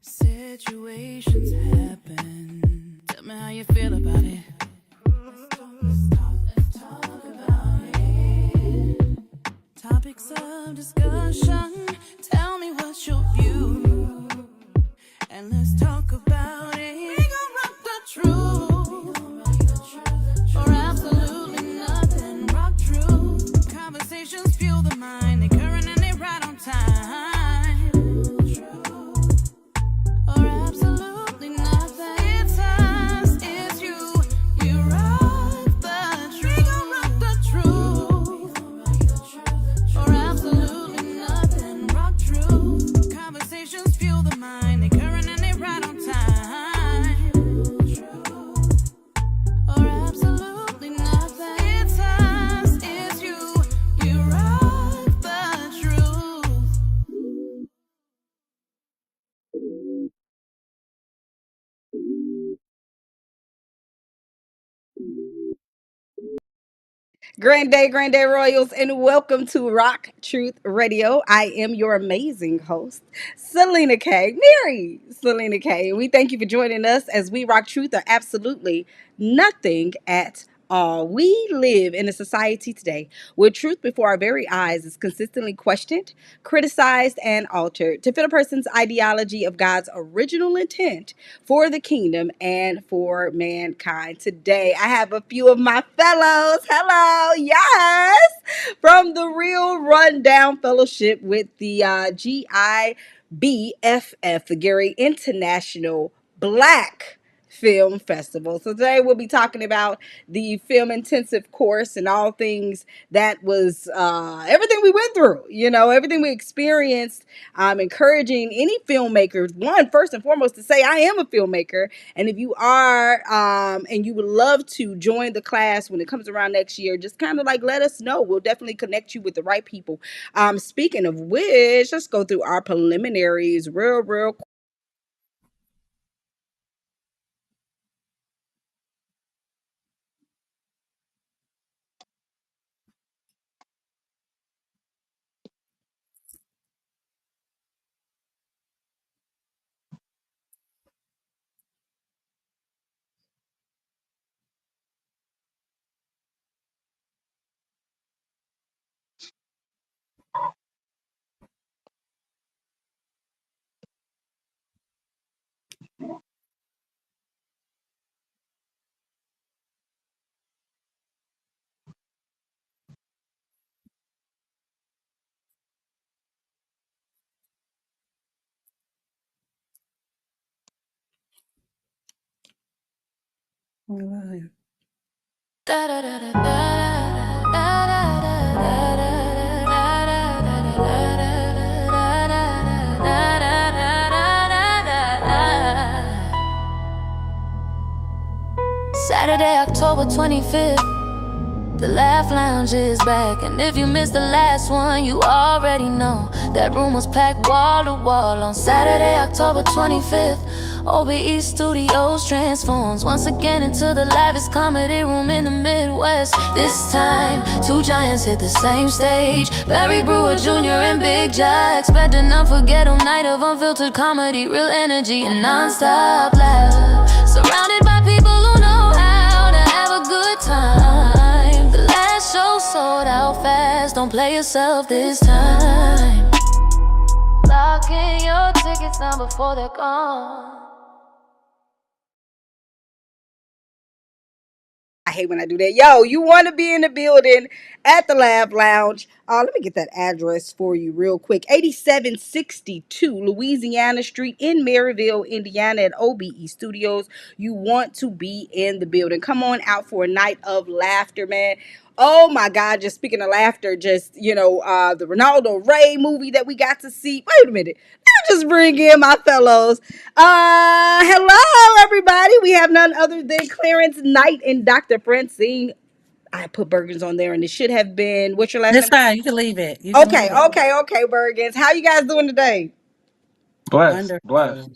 Situations happen. Tell me how you feel about it. Let's talk about it. Topics of discussion. Tell me what's your view. And let's talk about it. We gon' rock the truth. Or absolutely nothing. Rock true. Conversations fuel the mind. They current and they right on time. Or absolutely nothing. It's us, it's you. You rock the truth. We gon' rock the truth. Or absolutely nothing. Rock true. Conversations fuel the mind. They current and they right on time. Or absolutely nothing. It's us, it's you. You rock the truth. Grand Day Royals, and welcome to Rock Truth Radio. I am your amazing host, SelenaKay, Selena Kay. We thank you for joining us as we rock truth or absolutely nothing at all. We live in a society today where truth before our very eyes is consistently questioned, criticized, and altered to fit a person's ideology of God's original intent for the kingdom and for mankind. Today, I have a few of my fellows. Hello, yes, from the Real Rundown Fellowship with the GIBFF, the Gary International Black Film Festival. So today we'll be talking about the film intensive course and all things that was everything we went through, everything we experienced. Encouraging any filmmakers, one, first and foremost, to say, I am a filmmaker. And if you are, and you would love to join the class when it comes around next year, just kind of like let us know. We'll definitely connect you with the right people. Speaking of which, let's go through our preliminaries real quick. Da da da da da da da Saturday, October 25th, the Laugh Lounge is back. And if you missed the last one, you already know that room was packed wall to wall on Saturday, October 25th. OBE Studios transforms once again into the livest comedy room in the Midwest. This time, two giants hit the same stage, Barry Brewer Jr. and Big Jack. Expect an unforgettable night of unfiltered comedy, real energy, and non-stop laugh. Surrounded by people who know how to have a good time. The last show sold out fast, don't play yourself this time. Lock in your tickets now before they're gone. I hate when I do that. Yo, you want to be in the building at the Lab Lounge. Let me get that address for you real quick. 8762 Louisiana Street in Maryville, Indiana at OBE Studios. You want to be in the building. Come on out for a night of laughter, man. Oh my God, just speaking of laughter, the Ronaldo Ray movie that we got to see. Wait a minute. Let me just bring in my fellows. Hello, everybody. We have none other than Clarence Knight and Dr. Francine. I put Bergens on there, and it should have been, what's your last It's name? fine. You can leave it. You can Okay, leave it. Bergens. How you guys doing today? Blessed, blessed. Wonderful.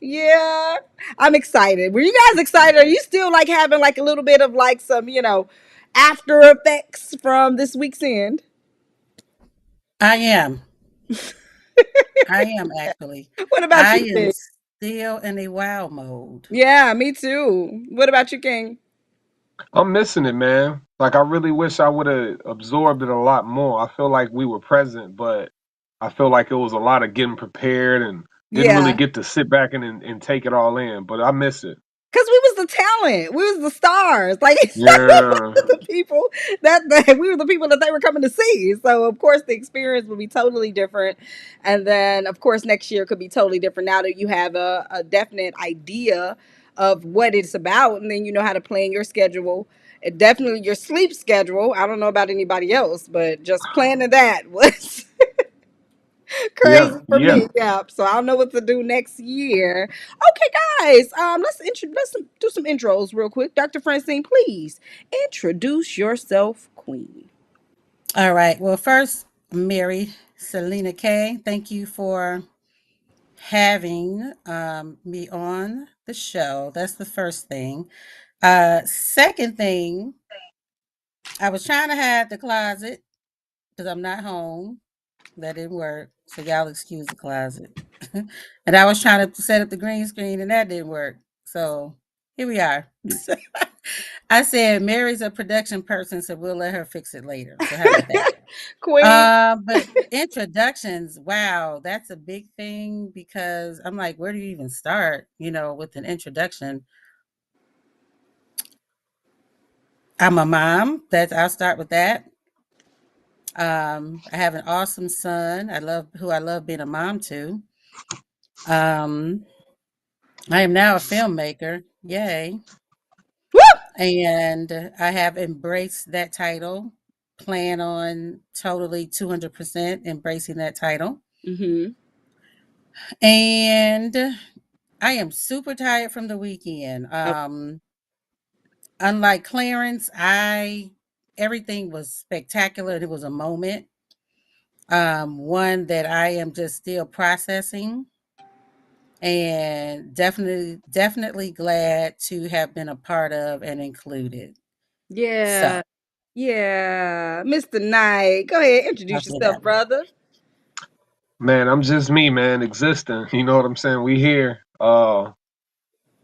Yeah. I'm excited. Were you guys excited? Are you still like having like a little bit of like some, after effects from this week's end? I am. I am actually. What about I you, am King? still in a wow mode. Yeah, me too. What about you, King? I'm missing it, man. Like I really wish I would have absorbed it a lot more. I feel like we were present, but I feel like it was a lot of getting prepared and didn't really Yeah. get to sit back and take it all in. But I miss it. Cause we was the talent, we was the stars. Like Yeah. the people that we were the people that they were coming to see. So of course the experience would be totally different, and then of course next year could be totally different. Now that you have a definite idea of what it's about, and then you know how to plan your schedule. It definitely your sleep schedule. I don't know about anybody else, but just planning that was Yeah. crazy for Yeah. me. Yeah. So I don't know what to do next year. Okay, guys. Let's do some intros real quick. Dr. Francine, please introduce yourself, Queen. All right. Well, first, Mary, SelenaKay, thank you for having me on the show. That's the first thing. Second thing, I was trying to hide the closet because I'm not home. That didn't work. So y'all excuse the closet. And I was trying to set up the green screen and that didn't work. So here we are. I said Mary's a production person, so we'll let her fix it later. So how about that? Queen. But introductions, wow, that's a big thing because I'm like, where do you even start, with an introduction? I'm a mom. I'll start with that. I have an awesome son. I love being a mom to. Um, I am now a filmmaker. Yay. Woo! And I have embraced that title. Plan on totally 200% embracing that title. Mm-hmm. And I am super tired from the weekend. Oh, Unlike Clarence, I everything was spectacular. It was a moment. One that I am just still processing and definitely glad to have been a part of and included. So yeah. Yeah. Mr. Knight. Go ahead. I'll Introduce say yourself, that. brother. Man, I'm just me, man, existing. You know what I'm saying? We here.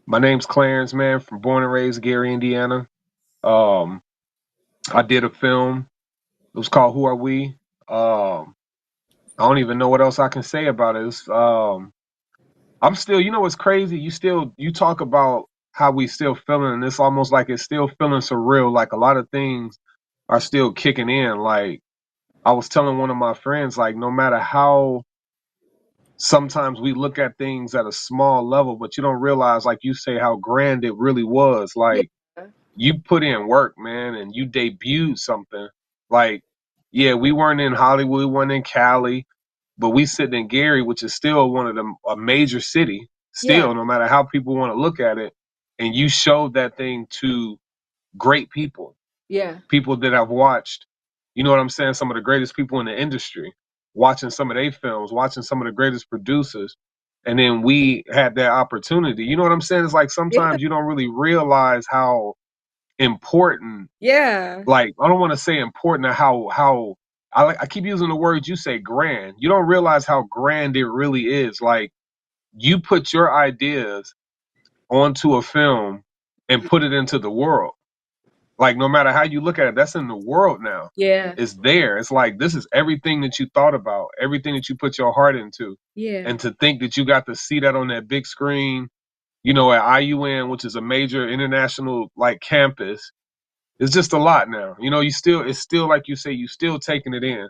My name's Clarence, man, from born and raised Gary, Indiana. Um, I did a film. It was called Who Are We? I don't even know what else I can say about it. I'm still, you know what's crazy? You talk about how we still feeling, and it's almost like it's still feeling surreal. Like a lot of things are still kicking in. Like I was telling one of my friends, like no matter how sometimes we look at things at a small level, but you don't realize, like you say, how grand it really was. Yeah. Like you put in work, man, and you debuted something. Like, yeah, we weren't in Hollywood, we weren't in Cali, but we sitting in Gary, which is still one of them a major city, Yeah. still, no matter how people want to look at it. And you showed that thing to great people, Yeah. people that I've watched, you know what I'm saying? Some of the greatest people in the industry, watching some of their films, watching some of the greatest producers. And then we had that opportunity. You know what I'm saying? It's like Yeah. sometimes you don't really realize how important, Yeah. like I don't want to say important, or how I keep using the words you say, grand. You don't realize how grand it really is. Like you put your ideas onto a film and put it into the world. Like no matter how you look at it, that's in the world now. Yeah. It's there. It's like this is everything that you thought about, everything that you put your heart into. Yeah. And to think that you got to see that on that big screen, at IUN, which is a major international like campus, it's just a lot now. It's still like you say, you still taking it in.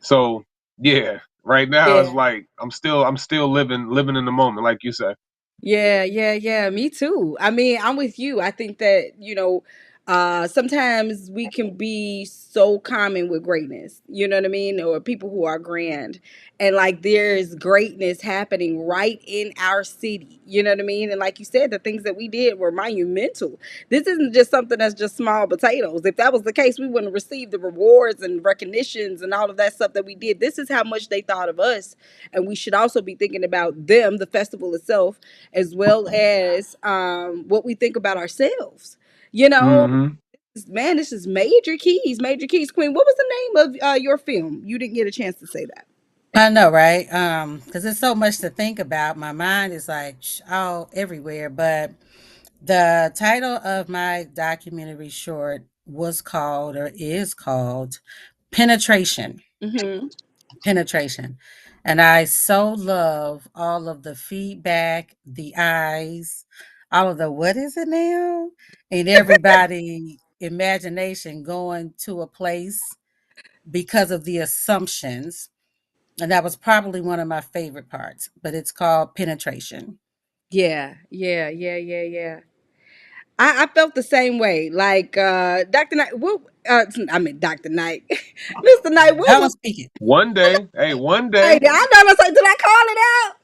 So yeah, right now it's Yeah. like I'm still living in the moment, like you say. Yeah, yeah, yeah. Me too. I mean, I'm with you. I think that, sometimes we can be so common with greatness, you know what I mean? Or people who are grand. And like there's greatness happening right in our city, you know what I mean? And like you said, the things that we did were monumental. This isn't just something that's just small potatoes. If that was the case, we wouldn't receive the rewards and recognitions and all of that stuff that we did. This is how much they thought of us. And we should also be thinking about them, the festival itself, as well as what we think about ourselves. You know, Hmm. man, this is major keys, major keys. Queen, what was the name of your film? You didn't get a chance to say that. I know, right? Because there's so much to think about. My mind is like all everywhere. But the title of my documentary short was called or is called Penetration. Mm-hmm. Penetration. And I so love all of the feedback, the eyes, all of the what is it now? And everybody imagination going to a place because of the assumptions. And that was probably one of my favorite parts, but it's called Penetration. Yeah, yeah, yeah, yeah, yeah. I felt the same way. Like Dr. Knight, what? I mean Dr. Knight, Mr. Knight. What Don't was? speak it. One day, hey, one Hey, day. I know. I was like, did I call it out?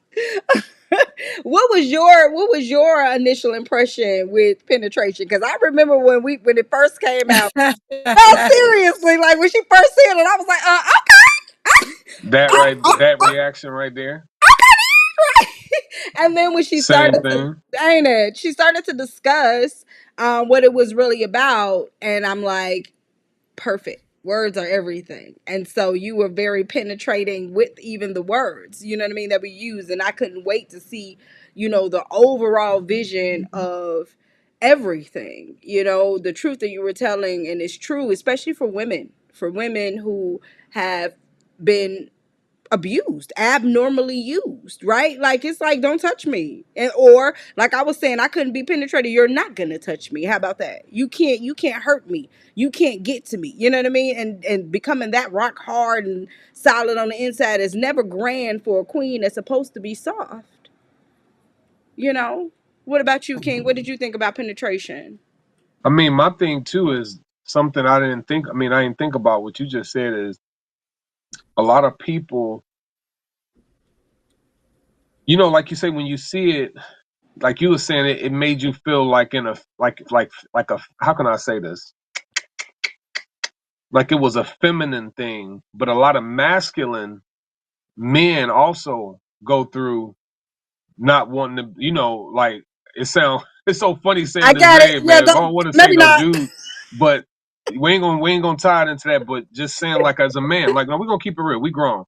What was your initial impression with penetration? Because I remember when it first came out. No, seriously, like when she first said it, I was like, okay, That oh, right, oh, that oh, reaction right there. right. And then when she Same started to, thing. ain't it? She started to discuss what it was really about, and I'm like, perfect. Words are everything. And so you were very penetrating with even the words, you know what I mean, that we use. And I couldn't wait to see, the overall vision of everything, the truth that you were telling. And it's true, especially for women who have been abused, abnormally used, right? Like it's like don't touch me. And or like I was saying, I couldn't be penetrated. You're not gonna touch me. How about that? You can't hurt me. You can't get to me. You know what I mean? And becoming that rock hard and solid on the inside is never grand for a queen that's supposed to be soft. You know? What about you, King? What did you think about penetration? I mean, my thing too is something I didn't think. I mean, I didn't think about what you just said. Is a lot of people, like you say, when you see it, like you were saying, it made you feel like in a like a how can I say this? Like it was a feminine thing, but a lot of masculine men also go through not wanting to, like it's so funny saying I this got it. name, Yeah, man. 'Cause I don't don't want to say maybe no not. dude, but we ain't gonna tie it into that. But just saying, like as a man, like no, we're gonna keep it real. We grown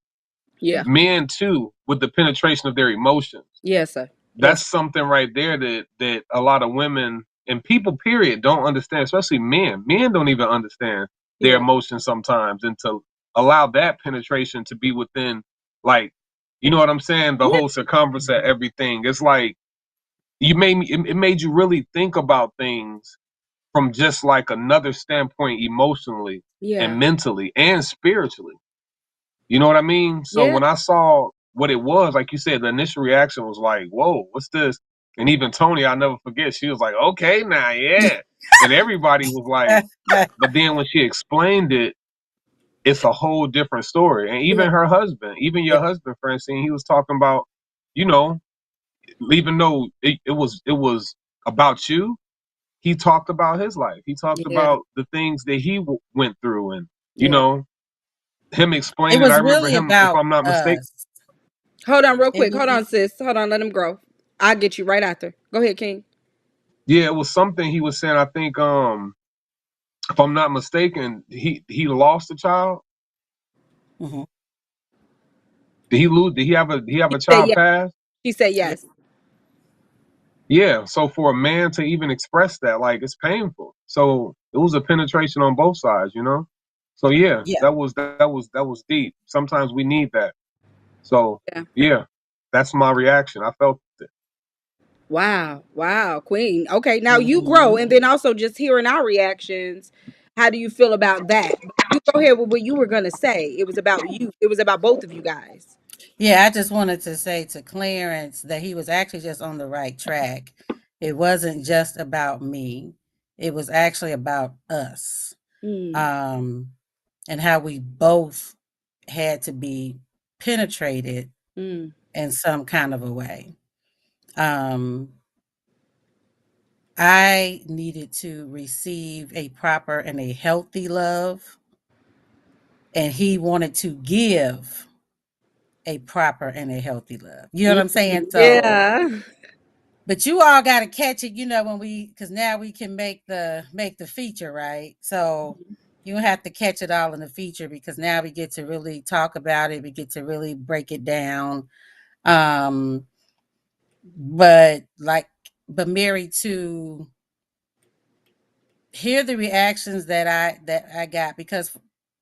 Yeah. men too with the penetration of their emotions. Yes, sir. That's Yes. something right there that a lot of women and people period don't understand, especially men. Men don't even understand their Yeah. emotions sometimes, and to allow that penetration to be within, like, you know what I'm saying, the Yeah. whole circumference of everything. It's like it made you really think about things from just like another standpoint, emotionally and Yeah. mentally and spiritually. You know what I mean? So Yeah. when I saw what it was, like you said, the initial reaction was like, "Whoa, what's this?" And even Tony, I'll never forget. She was like, "Okay, now, yeah," and everybody was like, but then when she explained it, it's a whole different story. And Yeah. even her husband, even Yeah. your husband, Francine, he was talking about, you know, even though it was about you, he talked about his life. He talked Yeah. about the things that he went through, and you Yeah. know, him It explaining. I was remember really him, if about I'm not mistaken. us. Hold on, real It quick. Hold was on, sis. Hold on. Let him grow. I'll get you right after. Go ahead, King. Yeah, it was something he was saying. I think, if I'm not mistaken, he lost a child. mhm. Did he lose? Did he have She a said child yes. pass? She said Yeah, yes. Yeah. So for a man to even express that, like it's painful. So it was a penetration on both sides. So yeah, yeah. that was deep. Sometimes we need that. So Yeah. yeah, that's my reaction. I felt it. Wow. Wow. Queen. Okay. Now you grow. Mhm. And then also just hearing our reactions. How do you feel about that? But you go ahead with what you were going to say. It was about you. It was about both of you guys. Yeah, I just wanted to say to Clarence that he was actually just on the right track. It wasn't just about me. It was actually about us. Mm, Um, and how we both had to be penetrated mm, in some kind of a way. Um, I needed to receive a proper and a healthy love, and he wanted to give a proper and a healthy love. You know what mm. I'm saying? So, Yeah. but you all got to catch it, when because now we can make the feature, right? So You don't have to catch it all in the feature because now we get to really talk about it. We get to really break it down. Um, but like, but Mary, to hear the reactions that I got, because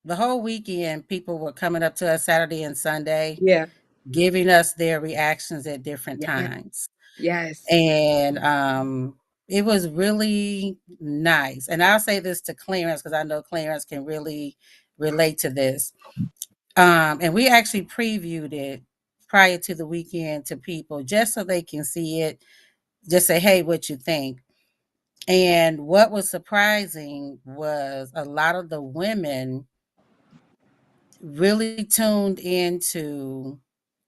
the whole weekend people were coming up to us Saturday and Sunday, Yeah. giving us their reactions at different Yeah. times. Yes. And it was really nice. And I'll say this to Clarence because I know Clarence can really relate to this. And we actually previewed it prior to the weekend to people just so they can see it, just say, hey, what you think. And what was surprising was a lot of the women really tuned into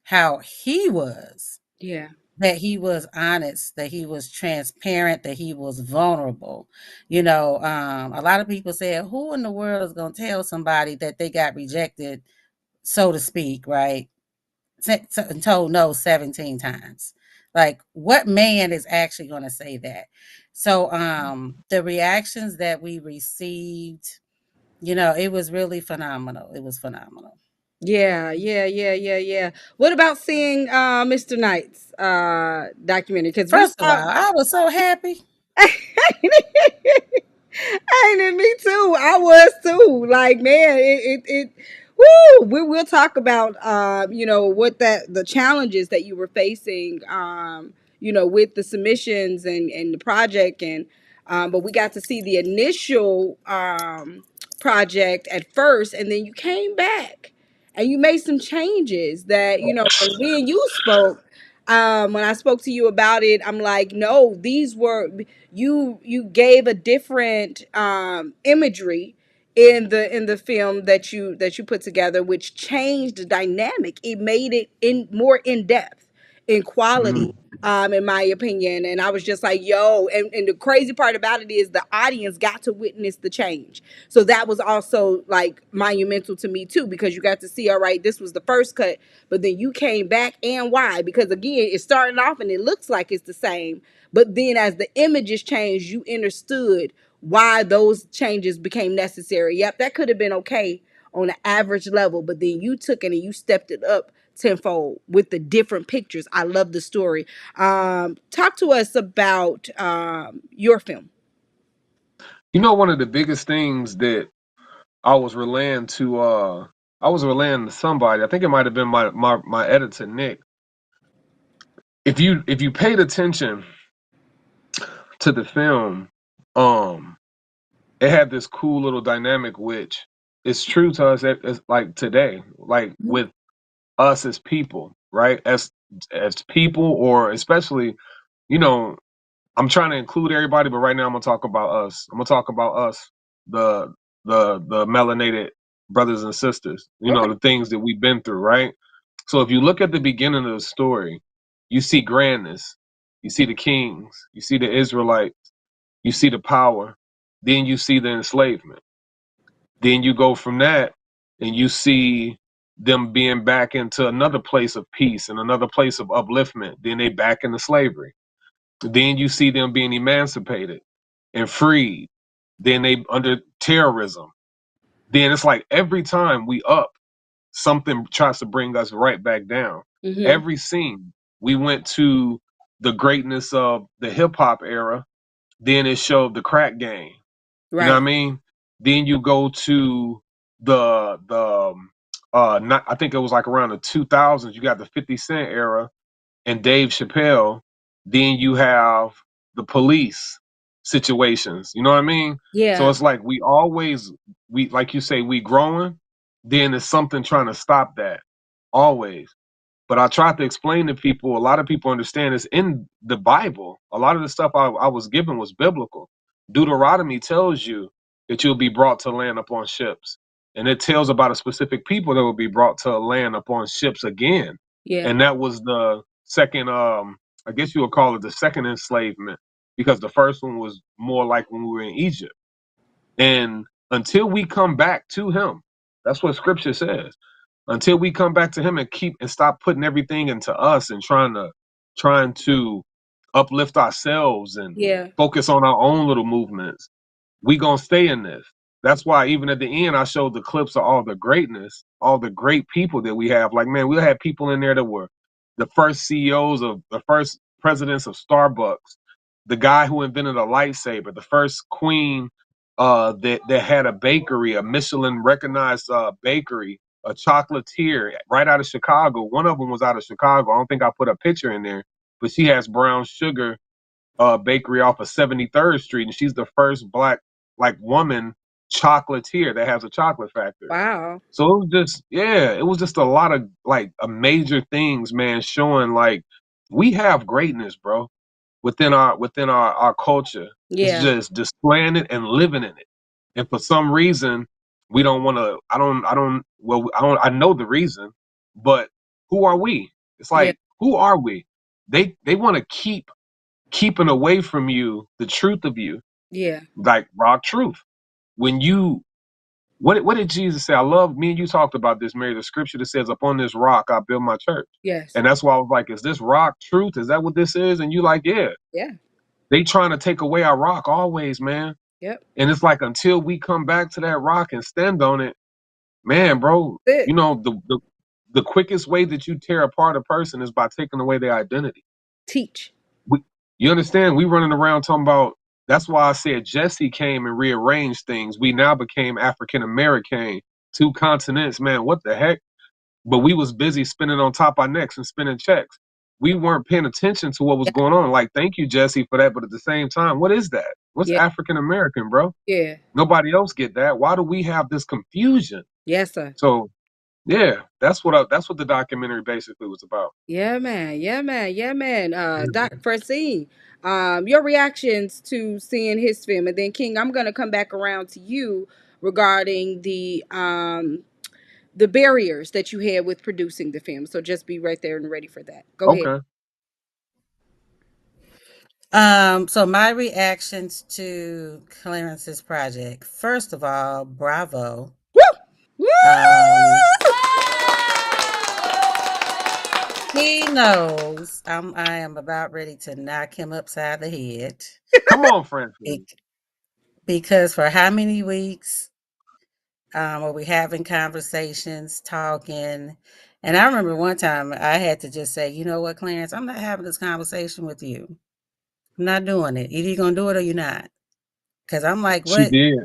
how he was, Yeah. that he was honest, that he was transparent, that he was vulnerable. You know, a lot of people said, who in the world is going to tell somebody that they got rejected, so to speak, right? And told no 17 times. Like, what man is actually going to say that? So, the reactions that we received, you know, it was really phenomenal. It was phenomenal. Yeah, yeah, yeah, yeah, yeah. What about seeing Mr. Knight's documentary? Because we First of saw all, I was so happy. Ain't it? Me too. I was too. Like, man, it woo. We'll talk about what that the challenges that you were facing with the submissions and the project but we got to see the initial project at first, and then you came back and you made some changes that when we and you spoke. When I spoke to you about it, I'm like, no, these were you gave a different imagery in the film that you put together, which changed the dynamic. It made it in more in depth, in quality, in my opinion. And I was just like, yo, and the crazy part about it is the audience got to witness the change. So that was also like monumental to me too, because you got to see, all right, this was the first cut, but then you came back, and why? Because again, it's starting off and it looks like it's the same, but then as the images changed, you understood why those changes became necessary. Yep, that could have been okay on an average level, but then you took it and you stepped it up tenfold with the different pictures. I love the story. Talk to us about your film. You know, one of the biggest things that I was relaying to somebody, I think it might have been my editor, Nick. If you paid attention to the film, um, it had this cool little dynamic which is true to us as like today, like with us as people, right? As people, or especially, you know, I'm trying to include everybody, but right now I'm gonna talk about us. I'm gonna talk about us, the the melanated brothers and sisters. You know, Okay. the things that we've been through, right? So if you look at the beginning of the story, you see grandness, you see the kings, you see the Israelites, you see the power, then you see the enslavement. Then you go from that and you see them being back into another place of peace and another place of upliftment. Then they back into slavery. Then you see them being emancipated and freed. Then they under terrorism. Then it's like every time we up, something tries to bring us right back down. Mm-hmm. Every scene, we went to the greatness of the hip hop era. Then it showed the crack game. You know what I Right. mean? Then you go to the not, I think it was like around the 2000s. You got the 50 Cent era and Dave Chappelle. Then you have the police situations. You know what I mean? So Yeah. it's like we like you say, we growing. Then there's something trying to stop that always. But I tried to explain to people, a lot of people understand it's in the Bible. A lot of the stuff I was given was biblical. Deuteronomy tells you that you'll be brought to land upon ships. And it tells about a specific people that will be brought to land upon ships again. Yeah. And that was the second, I guess you would call it the second enslavement, because the first one was more like when we were in Egypt. And until we come back to him, that's what scripture says, until we come back to him and keep and stop putting everything into us and trying to uplift ourselves and Yeah. focus on our own little movements, we gonna stay in this. That's why even at the end, I showed the clips of all the greatness, all the great people that we have. Like, man, we had people in there that were the first CEOs of the first presidents of Starbucks, the guy who invented a lightsaber, the first queen that had a bakery, a Michelin recognized bakery, a chocolatier right out of Chicago. One of them was out of Chicago. I don't think I put a picture in there, but she has brown sugar bakery off of 73rd Street, and she's the first black like woman chocolatier that has a chocolate factory. Wow. So it was just it was just a lot of like a major things, man, showing like we have greatness, bro, within our culture. It's Yeah. just displaying it and living in it. And for some reason, we don't want to. I know the reason, but who are we? It's Yeah. like who are we? They want to keep keeping away from you the truth of you, Yeah. like raw truth. When you what did Jesus say? I love me and you talked about this, Mary. The scripture that says, "Upon this rock I build my church," Yes. and that's why I was like, "Is this rock truth? Is that what this is?" And you like, yeah. Yeah. They trying to take away our rock always, man. Yep. And it's like until we come back to that rock and stand on it, man, bro. That's it. You know the quickest way that you tear apart a person is by taking away their identity. Teach. We, you understand? We running around talking about. That's why I said Jesse came and rearranged things. We now became African American, two continents. Man, what the heck? But we was busy spinning on top our necks and spinning checks. We weren't paying attention to what was Yeah. going on. Like, thank you, Jesse, for that. But at the same time, what is that? What's Yeah. African American, bro? Yeah. Nobody else get that. Why do we have this confusion? Yes, sir. So yeah, that's what the documentary basically was about. Yeah, man. Yeah, man. Yeah, man. Mhm. Doc Francine, your reactions to seeing his film, and then King, I'm gonna come back around to you regarding the barriers that you had with producing the film. So just be right there and ready for that. Go ahead. Okay. So my reactions to Clarence's project. First of all, bravo. Woo! Woo! Um, he knows I am about ready to knock him upside the head. Come on, Francine. Bec- Because for how many weeks were we having conversations, talking? And I remember one time I had to just say, you know what, Clarence, I'm not having this conversation with you. I'm not doing it. Either you're gonna do it or you're not. Cause I'm like, She what? did.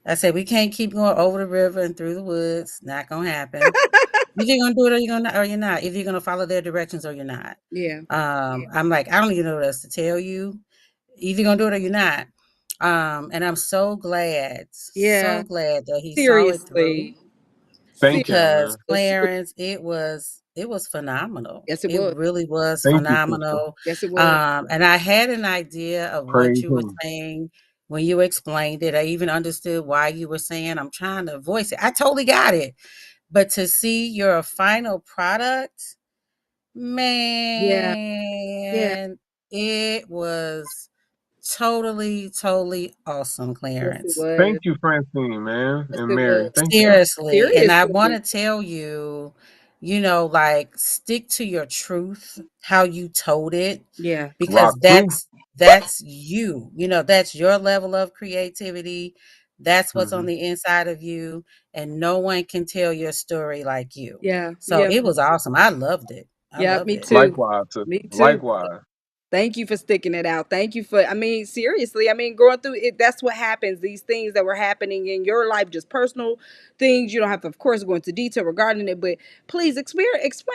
I said, we can't keep going over the river and through the woods. Not gonna happen. Either you're gonna do it or you're not. Either you're gonna follow their directions or you're not. Yeah. I'm like, I don't even know what else to tell you. Either you're gonna do it or you're not. And I'm Yeah. so glad that he saw it through Seriously. Thank you, because man. Seriously. Clarence, it was phenomenal. Yes, it It was. really was Thank you, sister. phenomenal. Yes, it was. And I had an idea of what Praise you were him. saying when you explained it. I even understood why you were saying I'm trying to voice it. I totally got it. But to see your final product, Yeah. Yeah. man, it was totally, totally awesome, Yes, it Clarence. was. Thank you, Francine, man, Yes, and it was. Mary. Thank you. Seriously, and I Seriously. wanna tell you, like, stick to your truth, how you told it, Yeah. because Rock through. that's you, that's your level of creativity, that's what's on Hmm. the inside of you, and no one can tell your story like you. Yeah. So, Yeah. it was awesome, I loved it. I Yeah. loved Me it. too. Likewise, sister. Me too. Likewise. Thank you for sticking it out. Thank you for, I mean, seriously, I mean, going through it, that's what happens. These things that were happening in your life, just personal things. You don't have to, of course, go into detail regarding it, but please explain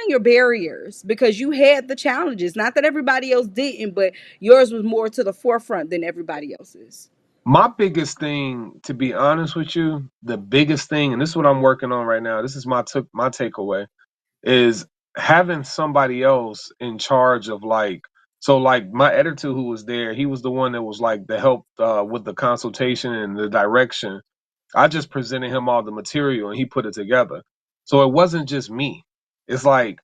your barriers because you had the challenges. Not that everybody else didn't, but yours was more to the forefront than everybody else's. My biggest thing, to be honest with you, the biggest thing, and this is what I'm working on right now. This is my takeaway is having somebody else in charge of like so like my editor who was there, he was the one that was like the help with the consultation and the direction. I just presented him all the material and he put it together. So it wasn't just me. It's like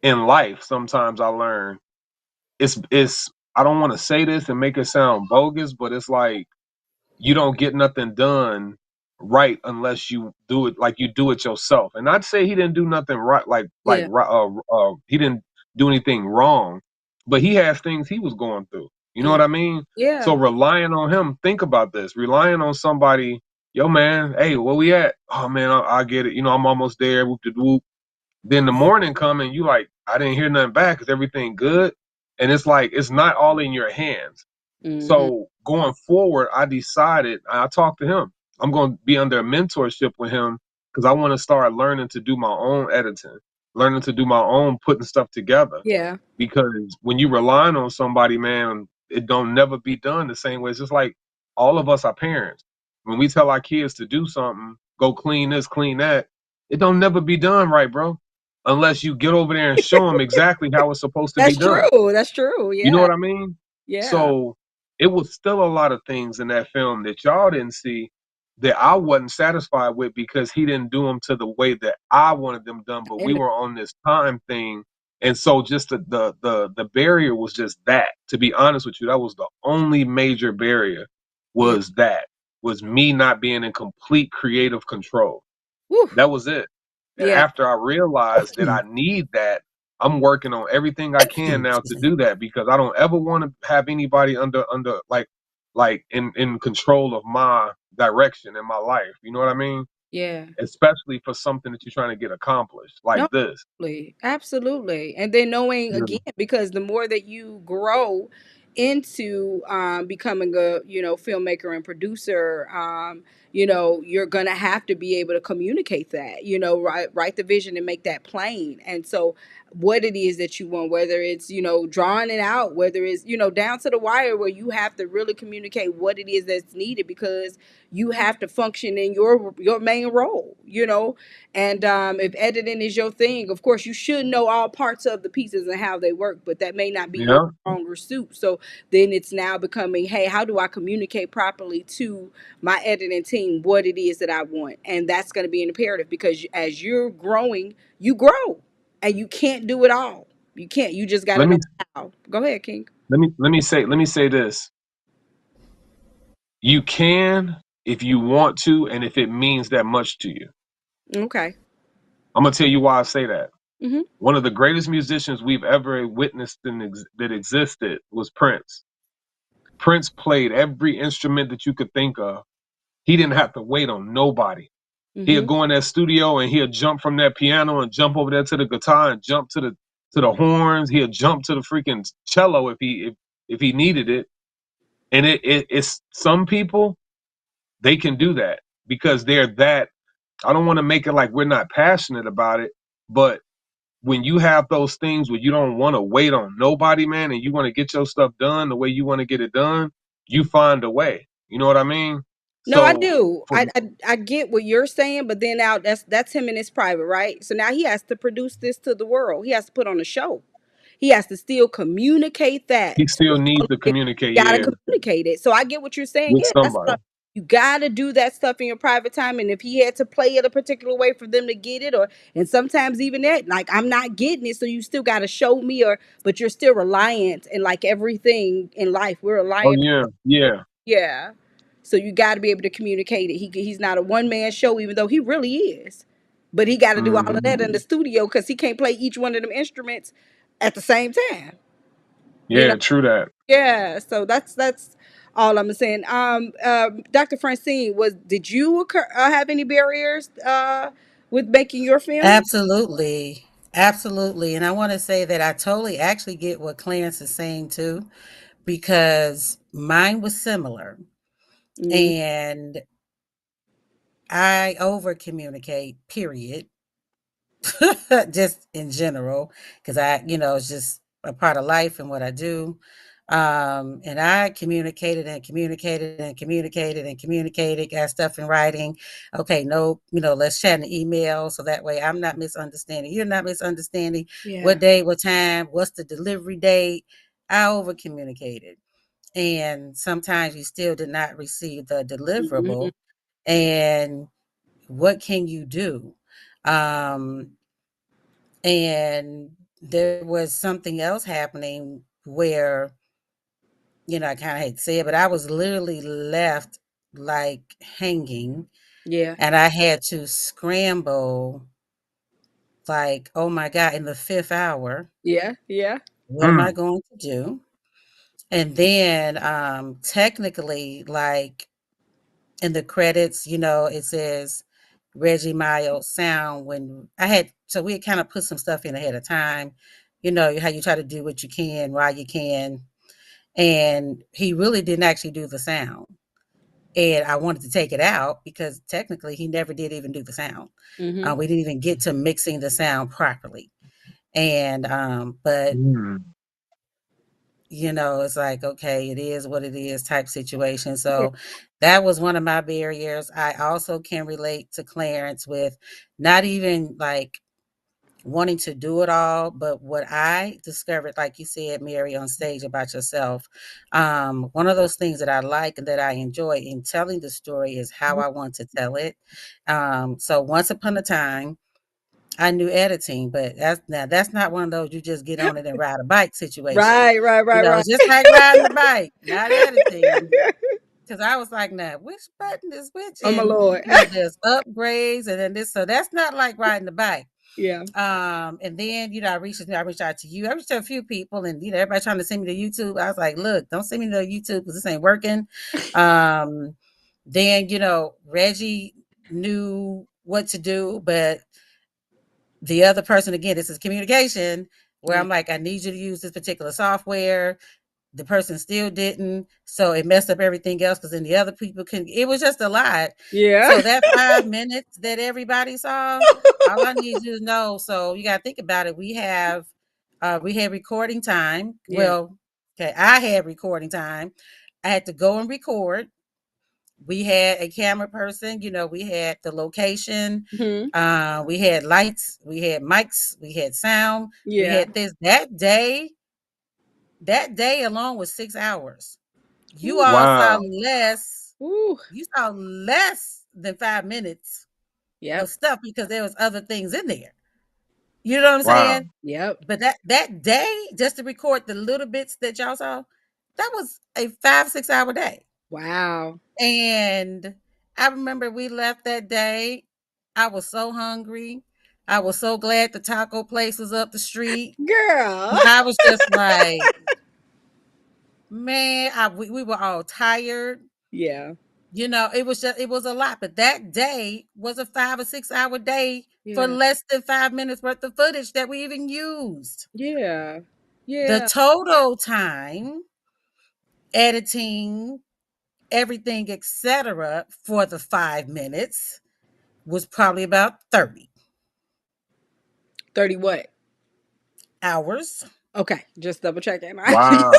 in life sometimes I learn it's I don't want to say this and make it sound bogus, but it's like you don't get nothing done right unless you do it like you do it yourself. And I'd say he didn't do nothing right, Yeah. he didn't do anything wrong, but he has things he was going through. You know what I mean? So Yeah. relying on him, think about this. Relying on somebody, yo man, hey, where we at? Oh man, I get it. You know, I'm almost there. Whoop de whoop. Then the morning come and you like, I didn't hear nothing back. Is everything good? And it's like it's not all in your hands. Mm-hmm. So going forward, I decided I talked to him. I'm going to be under a mentorship with him because I want to start learning to do my own editing, learning to do my own putting stuff together. Yeah. Because when you relying on somebody, man, it don't never be done the same way. It's just like all of us are parents. When we tell our kids to do something, go clean this, clean that, it don't never be done right, bro. Unless you get over there and show them exactly how it's supposed to be That's done. true. That's true. You know Yeah. what I mean? Yeah. So it was still a lot of things in that film that y'all didn't see that I wasn't satisfied with because he didn't do them to the way that I wanted them done. But we And were on this time thing, and so just the barrier was just that. To be honest with you, that was the only major barrier. yeah. Was me not being in complete creative control. Woo. That was it. And Yeah. after I realized that I need that, I'm working on everything I can now to Excuse me. do that because I don't ever want to have anybody under like in control of my direction in my life. You know what I mean? Yeah. Especially for something that you're trying to get accomplished No, like this. absolutely. Absolutely. And then knowing Yeah. again, because the more that you grow into becoming a, filmmaker and producer, you're gonna have to be able to communicate that, write the vision and make that plain. And so what it is that you want, whether it's, drawing it out, whether it's, down to the wire where you have to really communicate what it is that's needed because you have to function in your main role, and if editing is your thing, of course, you should know all parts of the pieces and how they work, but that may not be your Yeah. stronger suit. So then it's now becoming, hey, how do I communicate properly to my editing team what it is that I want? And that's going to be an imperative because as you're growing, you grow and you can't do it all. You can't. You just got to Let know me how. Go ahead, King. let me say this. You can if you want to and if it means that much to you. Okay. I'm gonna tell you why I say that. Mm-hmm. One of the greatest musicians we've ever witnessed that existed was Prince. Prince played every instrument that you could think of. He didn't have to wait on nobody. He'll Mm-hmm. go in that studio and he'll jump from that piano and jump over there to the guitar and jump to the horns. He'll jump to the freaking cello if he needed it. And it's some people they can do that because they're that. I don't want to make it like we're not passionate about it, but when you have those things where you don't want to wait on nobody, man, and you want to get your stuff done the way you want to get it done, you find a way. You know what I mean? No, I So do. for I get what you're saying, but then now that's him in his private, right? So now he has to produce this to the world. He has to put on a show. He has to still communicate he that to still all needs of to it. communicate, Gotta yeah, communicate it. So I get what you're saying. with Yeah, that's somebody. what you gotta do that stuff in your private time. And if he had to play it a particular way for them to get it, or and sometimes even that, like I'm not getting it, so you still gotta show me, or but you're still reliant, and like everything in life, we're Oh reliant. yeah, yeah. Yeah. So you got to be able to communicate it. He's not a one man show, even though he really is. But he got to do all of Hmm. that in the studio because he can't play each one of them instruments at the same time. You know. Yeah, true that. Yeah. So that's all I'm saying. Dr. Francine, did you have any barriers with making your film? Absolutely. Absolutely. And I want to say that I totally actually get what Clarence is saying too, because mine was similar. Mm, And I over communicate, period. Just in general, because it's just a part of life and what I do. And I communicated and communicated and communicated and communicated, got stuff in writing. Okay, no, let's chat in email so that way I'm not misunderstanding. You're not misunderstanding yeah. what day, what time, what's the delivery date. I over communicated. And sometimes you still did not receive the Mhm. deliverable. And what can you do? Um, and there was something else happening where, I kind of hate to say it, but I was literally left like hanging, Yeah. and I had to scramble like, oh my God, in the fifth hour, Yeah. Yeah. what am I Mm. going to do? And then technically, like in the credits, it says Reggie Miles sound when I had so we had kind of put some stuff in ahead of time, how you try to do what you can while you can. And he really didn't actually do the sound. And I wanted to take it out because technically he never did even do the sound. Mm-hmm. We didn't even get to mixing the sound properly. And but Mm. it's like, okay, it is what it is type situation. Yeah. So that was one of my barriers. I also can relate to Clarence with not even like wanting to do it all, but what I discovered, like you said, Mary, on stage about yourself, one of those things that I like and that I enjoy in telling the story is how I want to tell it. So once upon a time, I knew editing, but that's not one of those you just get on it and ride a bike situation. Right, right, right, right. It's just like riding the bike, not editing. Because I was like, nah, which button is which? Oh my And Lord. there's upgrades and then this. So that's not like riding the bike. Yeah. And then, I reached out to you. I reached out to a few people and everybody trying to send me to YouTube. I was like, look, don't send me to YouTube because this ain't working. Then, Reggie knew what to do, but the other person, again, this is communication where Yeah. I'm like, I need you to use this particular software. The person still didn't. So it messed up everything else because then the other people couldn't. It was just a lot. Yeah. So that 5 minutes that everybody saw, all I need you to know. So you got to think about it. We had recording time. Yeah. Well, okay, I had recording time. I had to go and record. We had a camera person, we had the location, Hmm. we had lights, we had mics, we had sound, we Yeah. had this. That day alone was 6 hours. You Ooh. all saw Wow. less, Ooh. you saw less than 5 minutes of Yep. stuff because there was other things in there. You know what I'm Wow. saying? Yep. But that day, just to record the little bits that y'all saw, that was a 5, 6 hour day. Wow. And I remember we left that day. I was so hungry. I was so glad the taco place was up the street. Girl. I was just like, man, we were all tired. Yeah. It was a lot. But that day was a 5 or 6 hour day for Yeah. less than 5 minutes worth of footage that we even used. Yeah. The Yeah. total time, editing, everything, etc., for the 5 minutes was probably about 30 30 what? hours. Okay. Just double checking. I Wow.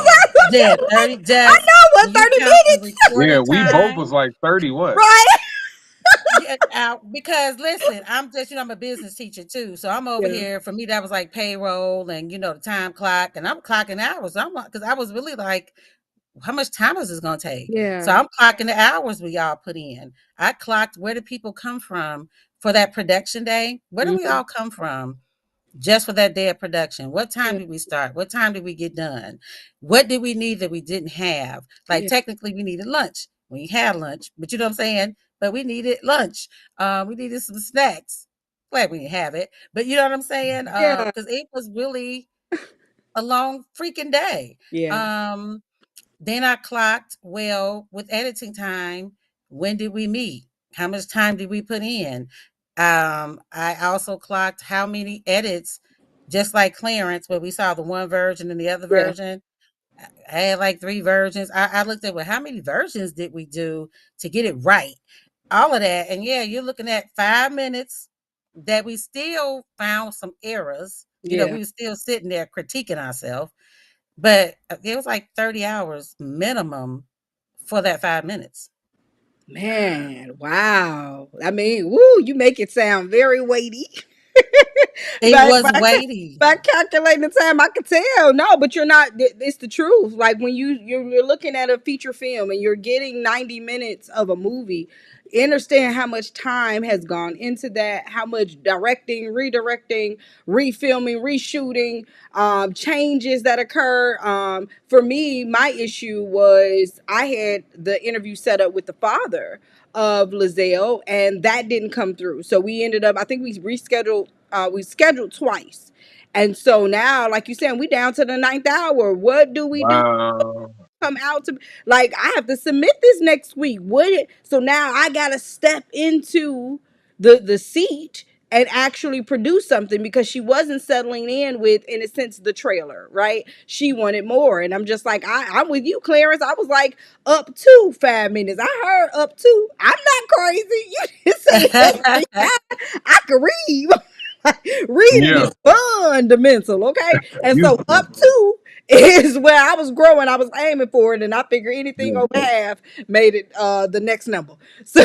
Yeah, 30 just know what when you 30 count the minutes. Yeah, recording we both was time. like 30 what? Right. Yeah, because listen, I'm just, I'm a business teacher too. So I'm over Yeah. here. For me, that was like payroll and the time clock, and I'm clocking hours. Because I was really like, how much time is this gonna take? So Yeah. I'm clocking the hours we all put in. I clocked where did people come from for that production day? Where do we Mhm. all come from? Just for that day of production. What time Yeah. did we start? What time did we get done? What did we need that we didn't have? Like Yeah. technically we needed lunch. We had lunch, but you know what I'm saying? But we needed lunch. We needed some snacks. Glad we didn't have it. But you know what I'm saying? Yeah. Because it was really a long freaking day. Yeah. Um, then I clocked, well, with editing time, when did we meet? How much time did we put in? I also clocked how many edits, just like Clarence, where we saw the one version and the other Yeah. version. I had like 3 versions. I looked at, well, how many versions did we do to get it right? All of that. And yeah, you're looking at 5 minutes that we still found some errors. Yeah. We were still sitting there critiquing ourselves, but it was like 30 hours minimum for that 5 minutes. Man, wow. I mean, woo, you make it sound very weighty. It But was weighty. by calculating the time, I could tell. No, but you're not. It's the truth. Like when you're looking at a feature film and you're getting 90 minutes of a movie, you understand how much time has gone into that, how much directing, redirecting, refilming, reshooting, changes that occur. For me, my issue was I had the interview set up with the father of Lizelle, and that didn't come through. So we ended up, I think we rescheduled. We scheduled twice, and so now, like you said, we down to the ninth hour. What do we do? Wow. come out to, like, I have to submit this next week. So now I gotta step into the seat and actually produce something because she wasn't settling in with, in a sense, the trailer, right? She wanted more. And I'm just like, I'm with you, Clarence. I was like, up to 5 minutes. I heard up to. I'm not crazy. You didn't say anything. I can read. Reading Yeah. is fundamental, okay? And so Used to. up to is where I was growing. I was aiming for it, and I figured anything Yeah. over half made it the next number. So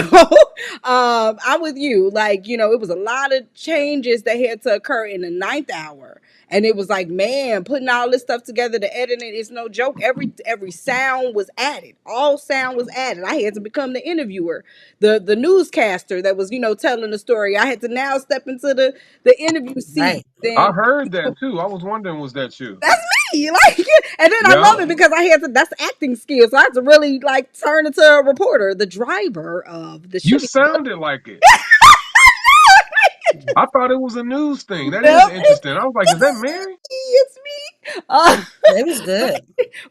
I'm with you. Like, it was a lot of changes that had to occur in the ninth hour. And it was like, man, putting all this stuff together to edit it is no joke. Every sound was added. All sound was added. I had to become the interviewer, the newscaster that was, telling the story. I had to now step into the interview seat. Right. I Then heard that too. I was wondering, was that you? that's me. Like, and then I Yeah. love it because I had to, that's acting skills. So I had to really like turn into a reporter, the driver of the You shitty. sounded like it. I thought it was a news thing. That is Nope, interesting. I was like, is that Mary? it's me. It was good.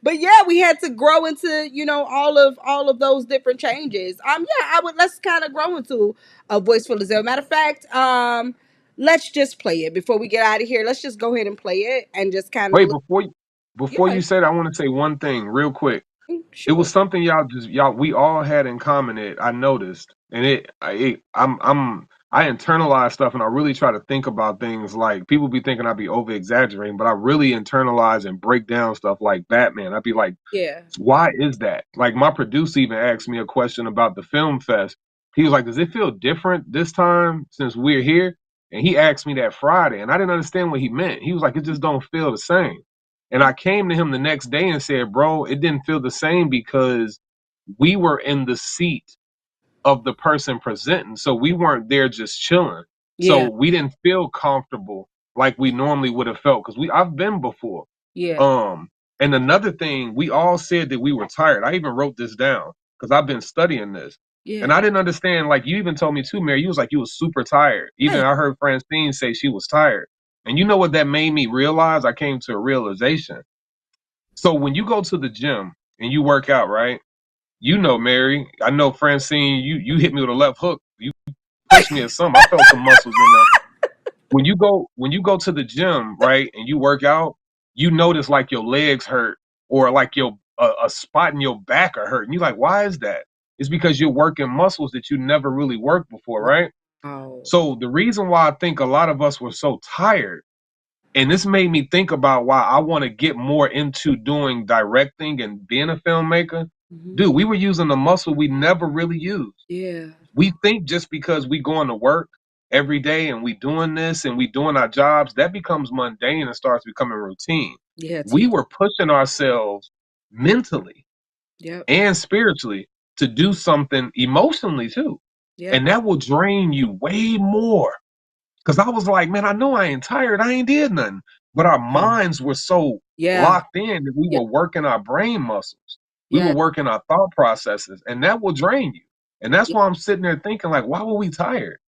But yeah, we had to grow into, all of those different changes. Yeah, I would, let's kind of grow into a voiceful Azale. Matter of fact, let's just play it before we get out of here. Let's just go ahead and play it and just kind of Wait, look. before Yeah, you say that, I want to say one thing real quick. It sure. was something y'all we all had in common that I noticed, and I internalize stuff, and I really try to think about things. Like, people be thinking I be over exaggerating, but I really internalize and break down stuff like Batman. I'd be like, Yeah, why is that? Like, my producer even asked me a question about the film fest. He was like, does it feel different this time since we're here? And he asked me that Friday, and I didn't understand what he meant. He was like, it just don't feel the same. And I came to him the next day and said, bro, it didn't feel the same because we were in the seat of the person presenting. So we weren't there just chilling. So yeah, we didn't feel comfortable like we normally would have felt, because I've been before. yeah, Um, and another thing, we all said that we were tired. I even wrote this down because I've been studying this. And yeah, I didn't understand, like you even told me too, Mary, you was like you was super tired. Even yeah. I heard Francine say she was tired. And you know what that made me realize? I came to a realization. So when you go to the gym and you work out, right? You know, Mary, I know Francine, you hit me with a left hook. You pushed me at some. I felt some muscles in there. When you go to the gym, right, and you work out, you notice like your legs hurt, or like your a spot in your back are hurting. You're like, why is that? It's because you're working muscles that you never really worked before, right? Wow. So the reason why I think a lot of us were so tired, and this made me think about why I want to get more into doing directing and being a filmmaker. Hmm. Dude, we were using a muscle we never really used. Yeah, We think just because we going to work every day and we doing this and we doing our jobs, that becomes mundane and starts becoming routine. yeah, We teach. were pushing ourselves mentally Yep, and spiritually to do something emotionally too. yep. And that will drain you way more. Cause I was like, man, I know I ain't tired. I ain't did nothing. But our Yeah, minds were so yeah, locked in that we yeah, were working our brain muscles. We were yeah. working our thought processes, and that will drain you. And that's why I'm sitting there thinking, like, why were we tired?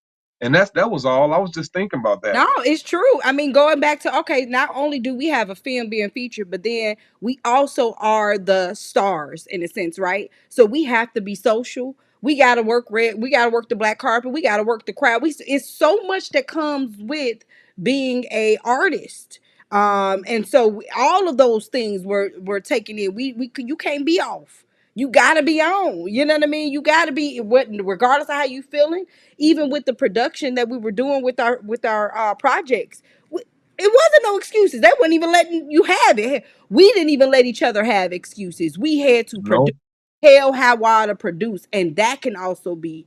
And that was all. I was just thinking about that. No, it's true. I mean, going back to, okay, not only do we have a film being featured, but then we also are the stars in a sense, right? So we have to be social. We gotta work red. We gotta work the black carpet. We gotta work the crowd. It's so much that comes with being a artist. And so all of those things were taken in. You can't be off. You gotta be on. You know what I mean? You gotta be, regardless of how you feeling, even with the production that we were doing with our projects. It wasn't no excuses. They weren't even letting you have it. We didn't even let each other have excuses. We had to produce No, hell how wild to produce, and that can also be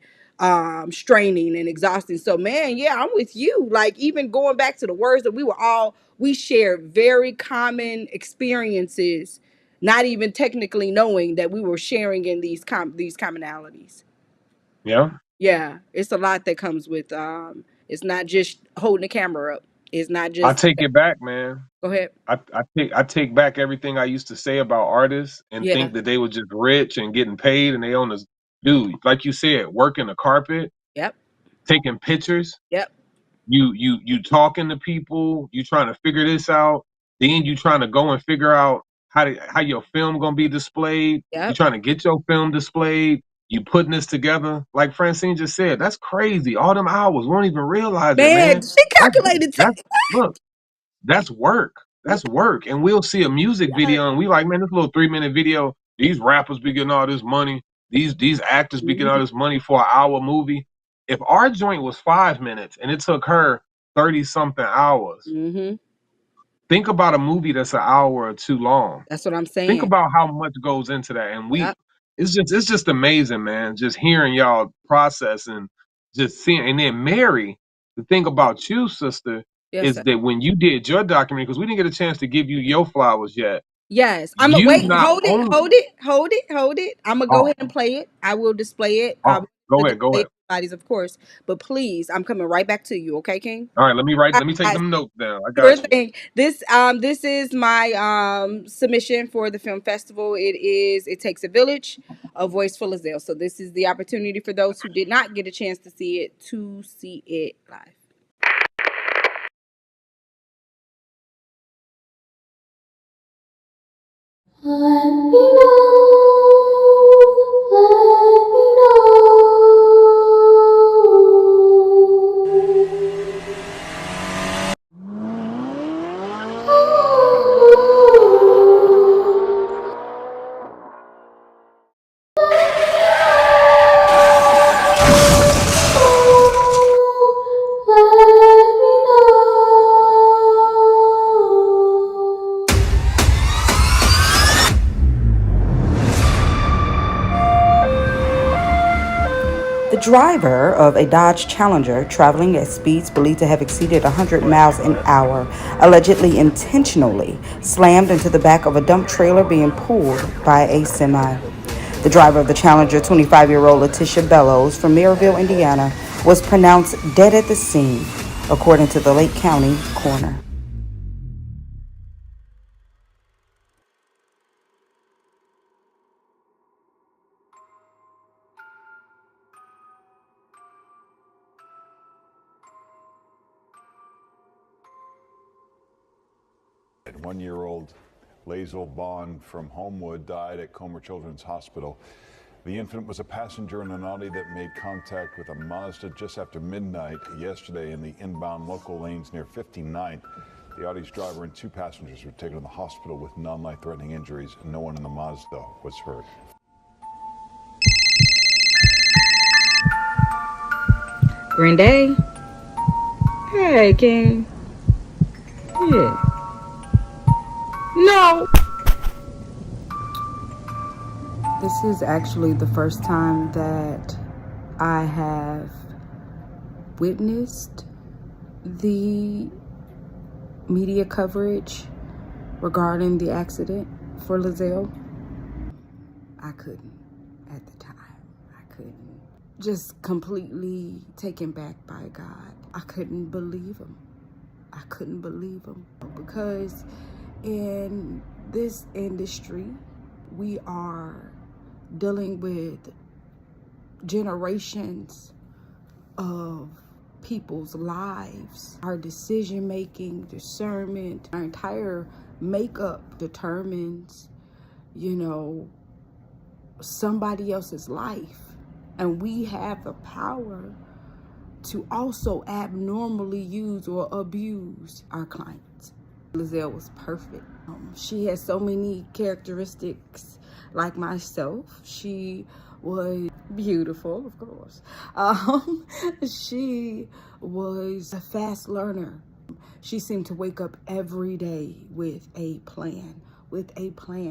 straining and exhausting. So man, yeah, I'm with you. Like, even going back to the words that we shared very common experiences, not even technically knowing that we were sharing in these commonalities. yeah. Yeah, it's a lot that comes with it's not just holding the camera up. It's not I just, take it back, man. go ahead. I take back everything I used to say about artists and Yeah. think that they were just rich and getting paid and they own this. Dude, like you said, working the carpet, Yep. taking pictures, Yep. you talking to people, you trying to figure this out, then you trying to go and figure out how your film gonna be displayed. You Yep. trying to get your film displayed. You putting this together. Like Francine just said, that's crazy. All them hours, we don't even realize it, Man, man. she That's calculated. that's look, that's work. That's work. And we'll see a music Yes. video and we like, man, this little 3-minute video, these rappers be getting all this money. These actors be getting all this money for an hour movie. If our joint was 5 minutes and it took her 30 something hours, Mm-hmm. think about a movie that's an hour or too long. That's what I'm Think saying. about how much goes into that. And Yep. it's just amazing, man. Just hearing y'all process and just seeing. And then Mary, the thing about you, sister, Yes, is sir. that when you did your documentary, because we didn't get a chance to give you your flowers yet, Yes. I'm a you wait, not only hold it. I'm gonna go oh, ahead and play it. I will display it. oh, go ahead, go Display ahead. everybody's, of course. But please, I'm coming right back to you, okay, King? All right, let me take Guys, them notes down. I sure got you. thing. This is my submission for the film festival. It takes a village, a voice for Lizelle. So this is the opportunity for those who did not get a chance to see it live. Let me know, let me know. The driver of a Dodge Challenger traveling at speeds believed to have exceeded 100 miles an hour allegedly intentionally slammed into the back of a dump trailer being pulled by a semi. The driver of the Challenger, 25-year-old Letitia Bellows from Maryville, Indiana, was pronounced dead at the scene, according to the Lake County coroner. One-year-old Lazel Bond from Homewood died at Comer Children's Hospital. The infant was a passenger in an Audi that made contact with a Mazda just after midnight yesterday in the inbound local lanes near 59th. The Audi's driver and 2 passengers were taken to the hospital with non-life-threatening injuries, and no one in the Mazda was hurt. Granday. Hey, King. Yeah. No. This is actually the first time that I have witnessed the media coverage regarding the accident for Lizelle. I couldn't at the time. I couldn't. Just completely taken back by God. I couldn't believe him. I couldn't believe him. Because in this industry, we are dealing with generations of people's lives. Our decision making, discernment, our entire makeup determines, somebody else's life. And we have the power to also abnormally use or abuse our clients. Lizelle was perfect. She has so many characteristics like myself. She was beautiful, of course. She was a fast learner. She seemed to wake up every day with a plan.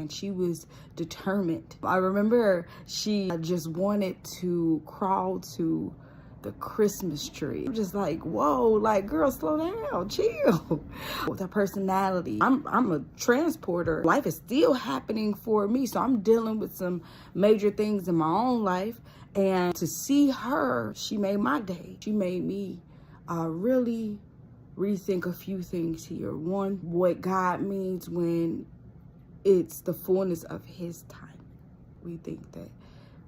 She was determined. I remember she just wanted to crawl to the Christmas tree. I'm just like, whoa, like, girl, slow down, chill. With her personality, I'm a transporter. Life is still happening for me, so I'm dealing with some major things in my own life. And to see her, she made my day. She made me really rethink a few things here. One, what God means when it's the fullness of his time. We think that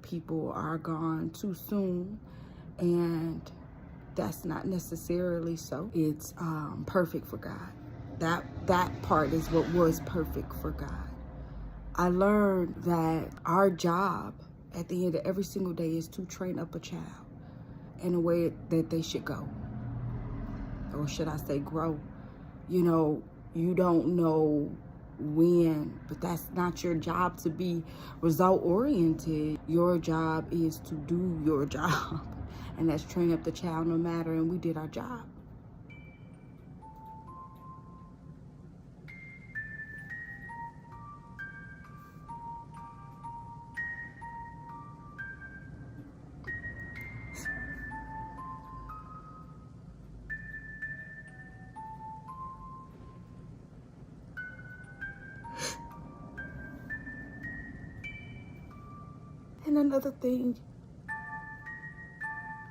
people are gone too soon, and that's not necessarily so. It's perfect for God. That part is what was perfect for God. I learned that our job at the end of every single day is to train up a child in a way that they should go, or should I say grow. You know, you don't know when, but that's not your job to be result oriented. Your job is to do your job, and that's train up the child no matter, and we did our job. And another thing,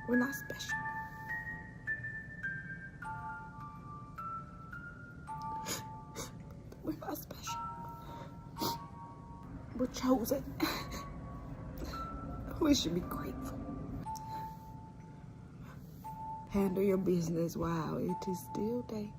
we're not special. We're not special. We're chosen. We should be grateful. Handle your business while it is still day.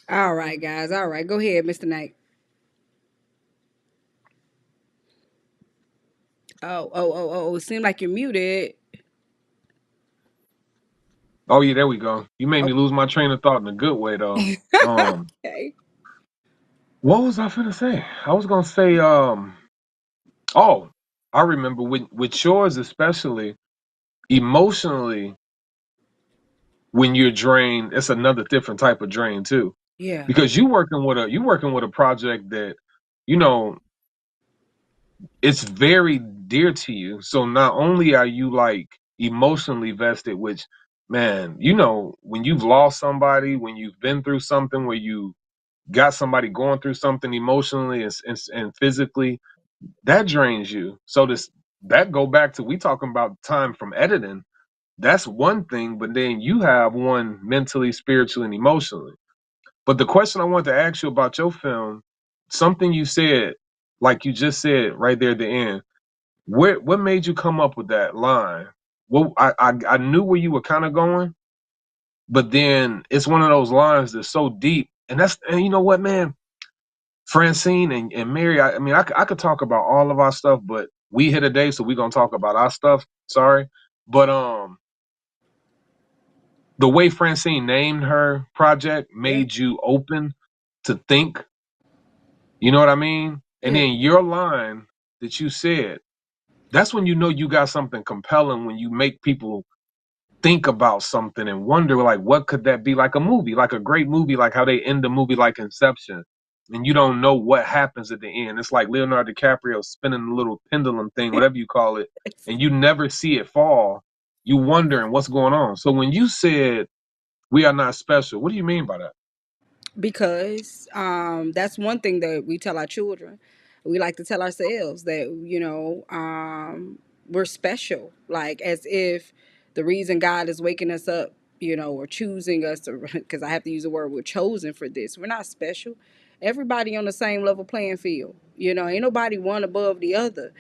All right, guys. All right, go ahead, Mr. Knight. Oh. It seemed like you're muted. Oh yeah, there we go. You made Oh, me lose my train of thought in a good way though. okay. What was I finna say? I was gonna say, oh, I remember with yours especially, emotionally, when you're drained, it's another different type of drain too. Yeah. Because you working with a project that, you know, it's very dear to you. So not only are you like emotionally vested, which man, you know, when you've lost somebody, when you've been through something where you got somebody going through something emotionally and physically, that drains you. So that go back to we talking about time from editing. That's one thing, but then you have one mentally, spiritually, and emotionally. But the question I want to ask you about your film, something you said, like you just said right there at the end, what made you come up with that line? Well, I knew where you were kind of going, but then it's one of those lines that's so deep, and you know what, man, Francine and Mary. I mean, I could talk about all of our stuff, but we here today, so we're gonna talk about our stuff. Sorry, but the way Francine named her project Yeah. made you open to think. You know what I mean? And Yeah. then your line that you said, that's when you know you got something compelling when you make people think about something and wonder like what could that be, like a movie, like a great movie, like how they end the movie like Inception. And you don't know what happens at the end. It's like Leonardo DiCaprio spinning the little pendulum thing, whatever you call it, and you never see it fall. You wondering what's going on. So when you said we are not special, what do you mean by that? Because that's one thing that we tell our children. We like to tell ourselves that we're special, like as if the reason God is waking us up, or choosing us to, because I have to use the word, we're chosen for this. We're not special. Everybody on the same level playing field. Ain't nobody one above the other.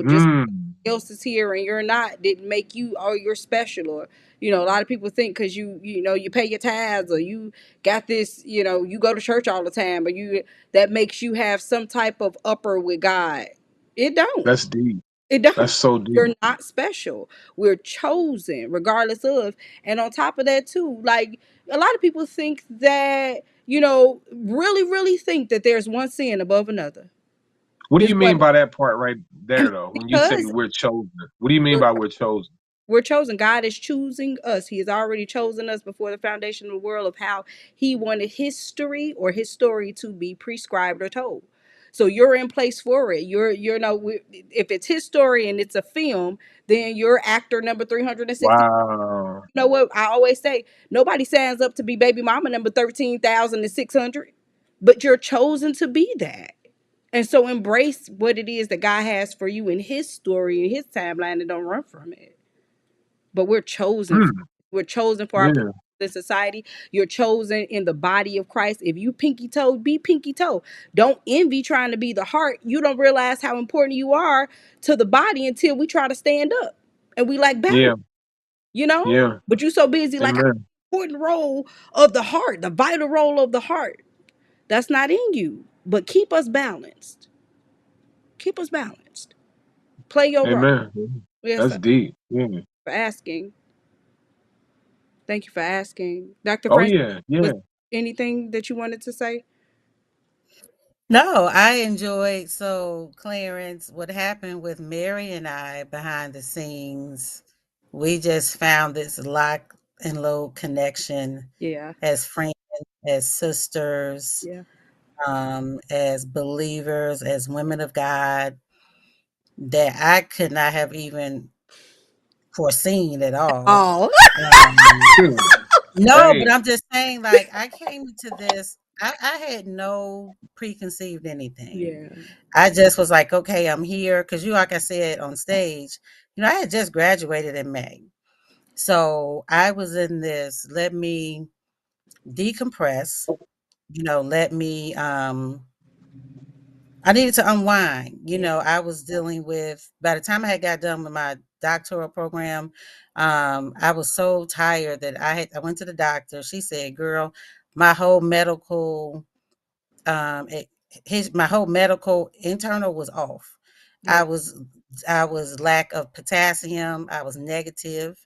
Just Mm, else is here and you're not didn't make you, oh, you're special. Or a lot of people think because you pay your tithes, or you got this, you go to church all the time, or you that makes you have some type of upper with God. It don't. that's deep. It That's don't. so deep. You're not special. We're chosen regardless of. And on top of that too, like a lot of people think that, really, really think that there's one sin above another. What do There's you mean one. by that part right there, though? When you say Because we're chosen, what do you mean we're by we're chosen? We're chosen. God is choosing us. He has already chosen us before the foundation of the world of how he wanted history or his story to be prescribed or told. So you're in place for it. You're no. If it's his story and it's a film, then you're actor number 360. Wow. You know what I always say? Nobody signs up to be baby mama number 13,600, but you're chosen to be that. And so embrace what it is that God has for you in his story, in his timeline, and don't run from it. But we're chosen. Hmm. We're chosen for our place Yeah. in society. You're chosen in the body of Christ. If you pinky toe, be pinky toe. Don't envy trying to be the heart. You don't realize how important you are to the body until we try to stand up and we like balance, Yeah. you know? Yeah. But you so busy like Amen. important role of the heart, the vital role of the heart. That's not in you. But keep us balanced. Keep us balanced. Play your role. Amen. Yes, That's sir. deep. Yeah. For asking. Thank you for asking. Dr. Oh Francis, yeah. was Yeah. anything that you wanted to say? No, I enjoyed so Clarence, what happened with Mary and I behind the scenes, we just found this lock and load connection Yeah. as friends, as sisters, Yeah. as believers, as women of God that I could not have even foreseen at all. Oh. Um, Hmm. no, but Hey. I'm just saying, like, I came into this, I had no preconceived anything. Yeah. I just was like, okay, I'm here. Cause you, like I said on stage, I had just graduated in May. So I was in this, let me decompress, let me, I needed to unwind. Yeah. I was dealing with, by the time I had got done with my doctoral program, I was so tired that I went to the doctor. She said, girl, my whole medical, um, it, my whole medical internal was off. Yeah. I was, I was lack of potassium. I was negative.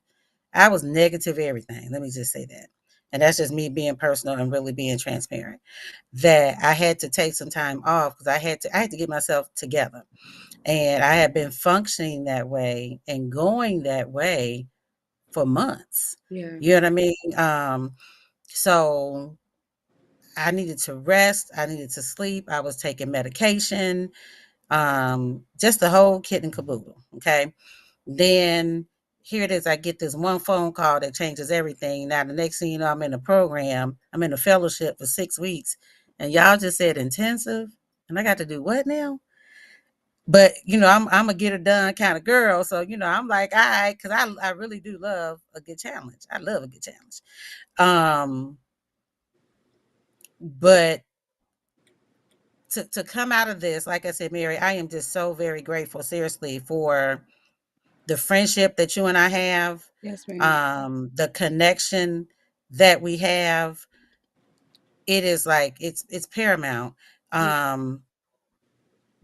I was negative everything. Let me just say that. And that's just me being personal and really being transparent. That I had to take some time off because I had to get myself together. And I had been functioning that way and going that way for months. Yeah. You know what I mean? So I needed to rest. I needed to sleep. I was taking medication, just the whole kit and caboodle. Okay. Then here it is. I get this one phone call that changes everything. Now, the next thing you know, I'm in a program, I'm in a fellowship for 6 weeks, and y'all just said intensive. And I got to do what now? But I'm a get it done kind of girl. So, I'm like, all right, because I really do love a good challenge. I love a good challenge. Um, but to come out of this, like I said, Mary, I am just so very grateful, seriously, for the friendship that you and I have, Yes, ma'am. the connection that we have. It is like it's paramount. Yeah. Um,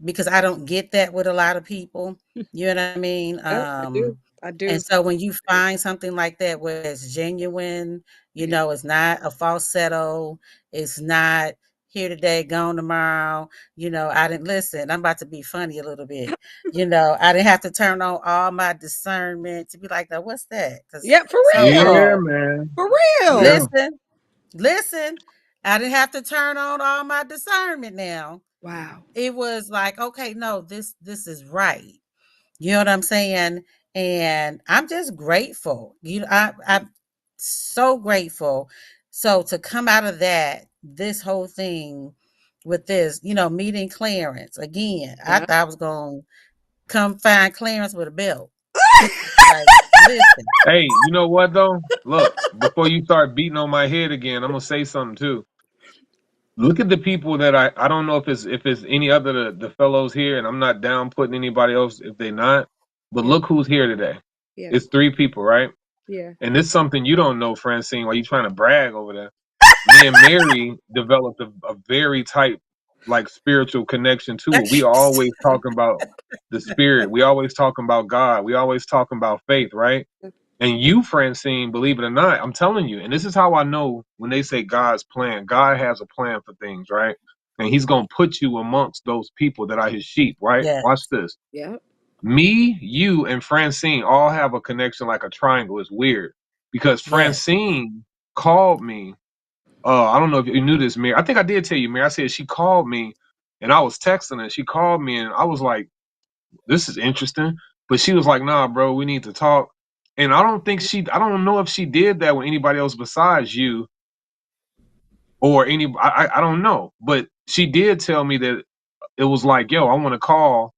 because I don't get that with a lot of people. You know what I mean? Yep, I do. I And do. so when you find something like that where it's genuine, Yeah. it's not a falsetto, it's not here today, gone tomorrow. I didn't listen. I'm about to be funny a little bit. I didn't have to turn on all my discernment to be like, now what's that? Because Yeah, for some Yeah, real. people man. For Yeah. real. listen, listen. I didn't have to turn on all my discernment now. Wow. It was like, okay, no, this is right. You know what I'm saying? And I'm just grateful. I'm so grateful. So to come out of that, this whole thing with this, meeting Clarence again, I Yeah. thought I was going to come find Clarence with a belt. Like, listen, Hey, you know what though? Look, before you start beating on my head again, I'm gonna say something too. Look at the people that I don't know if it's any other the fellows here, and I'm not down putting anybody else if they're not. But Yeah. look who's here today. Yeah. It's three people, right? Yeah. And it's something you don't know, Francine. Why you trying to brag over there? Me and Mary developed a very tight, like spiritual connection too. We always talking about the spirit. We always talking about God. We always talking about faith, right? And you, Francine, believe it or not, I'm telling you, and this is how I know when they say God's plan. God has a plan for things, right? And He's gonna put you amongst those people that are His sheep, right? yeah, Watch this. Yeah. Me, you, and Francine all have a connection like a triangle. It's weird because yes, Francine called me. I don't know if you knew this, Mary. I think I did tell you, Mary. I said she called me And I was texting her. She called me, and I was like, "This is interesting." But she was like, "Nah, bro, we need to talk." And I don't know if she did that with anybody else besides you or any. I don't know, but she did tell me that it was like, "Yo, I want to call."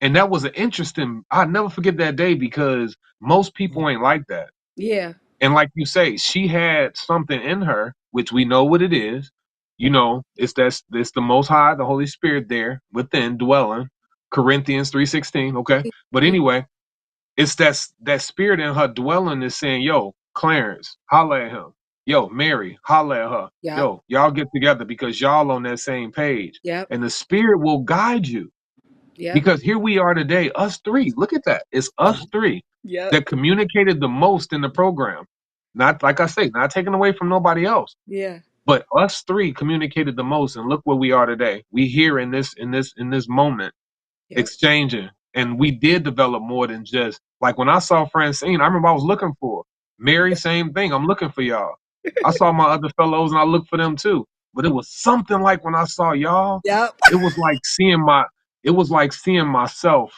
And that was an interesting. I'll never forget that day because most people ain't like that. Yeah. And like you say, she had something in her, which we know what it is. You know, it's the Most High, the Holy Spirit there within dwelling. Corinthians 3:16. Okay, but Mhm. anyway, it's that spirit in her dwelling is saying, "Yo, Clarence, holla at him. Yo, Mary, holla at her. Yep. Yo, y'all get together because y'all on that same page." Yep. And the spirit will guide you Yep. because here we are today, us three. Look at that. It's us three Yep. that communicated the most in the program. Not like I say, not taken away from nobody else, Yeah. but us three communicated the most. And look where we are today. We here in this moment Yep. exchanging. And we did develop more than just like when I saw Francine, I remember I was looking for Mary, same thing. I'm looking for y'all. I saw my other fellows and I looked for them too. But it was something like when I saw y'all, Yep. it was like seeing myself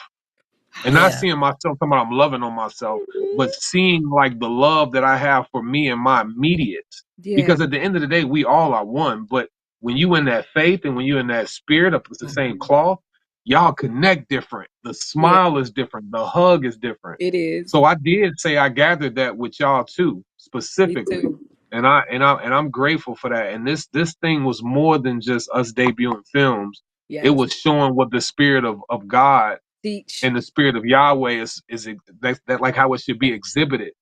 and not Yeah. seeing myself talking about I'm loving on myself, but seeing like the love that I have for me and my immediates. Yeah. Because at the end of the day, we all are one. But when you in that faith and when you in that spirit of the same Mhm. cloth, y'all connect different. The Yeah. smile is different. The hug is different. It is. So I did say I gathered that with y'all too, Me specifically. too. And I'm grateful for that. And this thing was more than just us debuting films. It Yes. was showing what the spirit of God Teach. and the spirit of Yahweh that like how it should be exhibited.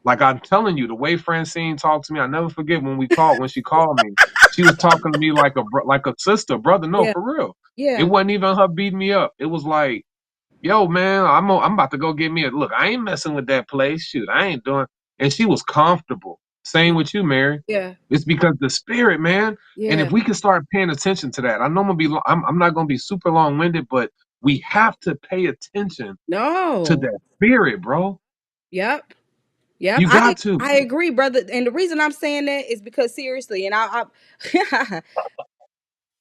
Like I'm telling you, the way Francine talked to me, I never forget when she called me. She was talking to me like like a sister, brother. No, Yeah. for real. It Yeah. wasn't even her beating me up. It was like, yo, man, I'm about to go get me a look. I ain't messing with that place. Shoot, I ain't doing. And she was comfortable. Same with you, Mary. Yeah. It's because the spirit, man. And Yeah. if we can start paying attention to that, I know I'm not gonna be super long winded, but we have to pay attention to No. that spirit, bro. Yep. Yep. You got to. I agree, brother. And the reason I'm saying that is because seriously, and I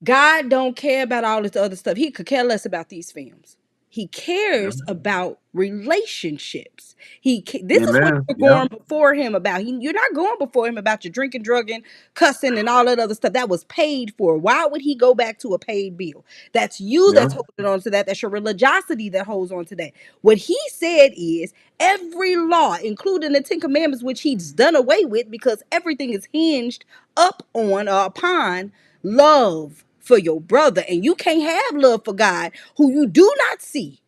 God don't care about all this other stuff. He could care less about these films. He Yeah. cares about relationships. This is what Amen. you're Yeah. going before him about. You're not going before him about your drinking, drugging, cussing, and all that other stuff that was paid for. Why would he go back to a paid bill? That's you Yeah. that's holding on to that. That's your religiosity that holds on to that. What he said is every law, including the Ten Commandments, which he's done away with because everything is hinged up on or upon love for your brother, and you can't have love for God who you do not see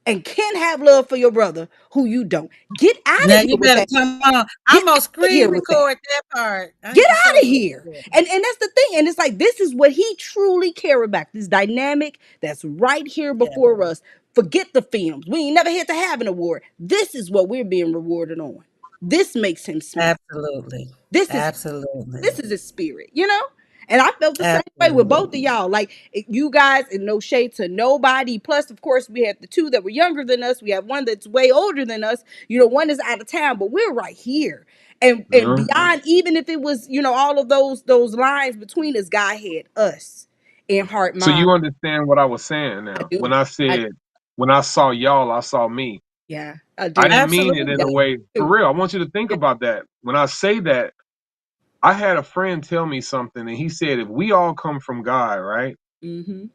and can't have love for your brother who you don't. Get out of Now here you with better that. come on. Get I'm gonna out of here screen with that. record that part. I Get need to show out of you. here. And that's the thing. And it's like this is what he truly care about. This dynamic that's right here Yeah. before us. Forget the films. We ain't never had to have an award. This is what we're being rewarded on. This makes him smile. Absolutely. This is Absolutely. this is his spirit, you know? And I felt the same way with Absolutely. both of y'all. Like you guys, and no shade to nobody. Plus, of course, we had the two that were younger than us. We have one that's way older than us. You know, one is out of town, but we're right here. And Yeah. beyond, even if it was, you know, all of those lines between us, God had us in heart, So mind. you understand what I was saying I now. do. When I I said when I saw y'all, I saw me. yeah, I I do. didn't mean it Absolutely. in a way for Too. real. I want you to think Yeah. about that. When I say that, I had a friend tell me something and he said if we all come from God, right? Mm-hmm.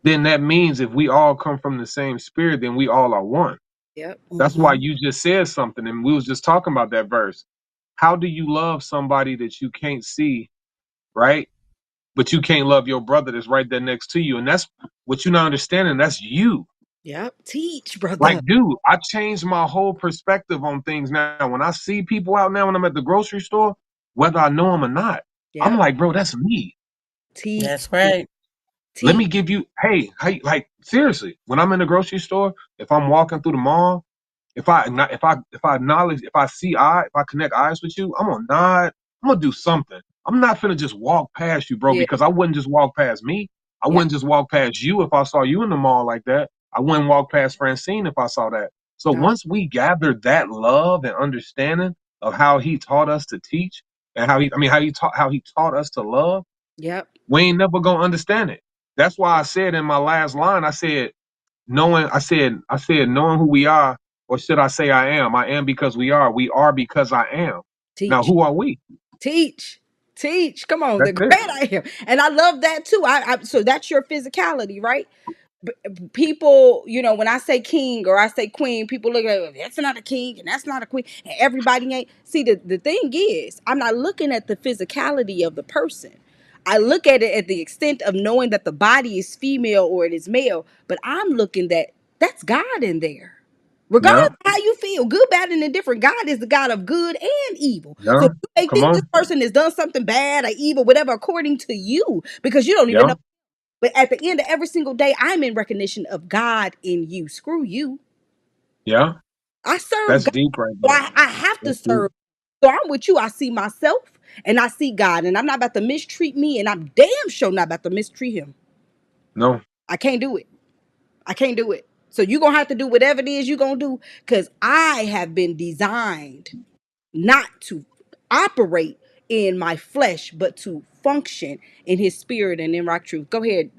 Then that means if we all come from the same spirit, then we all are one. Yep. That's why Hmm. you just said something, and we was just talking about that verse. How do you love somebody that you can't see, right? But you can't love your brother that's right there next to you, and that's what you're not understanding. That's you. Yep. Teach, brother. Like, dude, I changed my whole perspective on things now. When I see people out now, when I'm at the grocery store, whether I know them or not, I'm Yep. like, bro, that's me. Teach. That's right. Let Teach. me give you, hey, like seriously, when I'm in the grocery store, if I'm walking through the mall, if I acknowledge, if I see if I connect eyes with you, I'm gonna nod. I'm gonna do something. I'm not finna just walk past you, bro, Yeah. because I wouldn't just walk past me. I Yep. wouldn't just walk past you if I saw you in the mall like that. I wouldn't walk past Francine if I saw that. So No. once we gathered that love and understanding of how he taught us to teach and how he taught us to love, Yep. we ain't never gonna understand it. That's why I said in my last line, I said knowing who we are, or should I say I am? I am because we are. We are because I am. Now, Teach. who are we? Teach. Teach. Come on, the That's great it. I am. And I love that too. So that's your physicality, right? People, when I say king or I say queen, people look at, that's not a king and that's not a queen. And everybody ain't. See, the thing is, I'm not looking at the physicality of the person. I look at it at the extent of knowing that the body is female or it is male, but I'm looking that's God in there. Regardless Yeah, of how you feel, good, bad, and indifferent, God is the God of good and evil. So yeah. you may Come think this on. person has done something bad or evil, whatever, according to you, because you don't even Yeah, know. But at the end of every single day, I'm in recognition of God in you. Screw you. yeah. I serve That's God. deep right So there. I have to That's deep. serve. So I'm with you. I see myself and I see God. And I'm not about to mistreat me. And I'm damn sure not about to mistreat him. No, I can't do it. I can't do it. So you're going to have to do whatever it is you're going to do. Because I have been designed not to operate in my flesh, but to function in his spirit and in rock truth. Go ahead,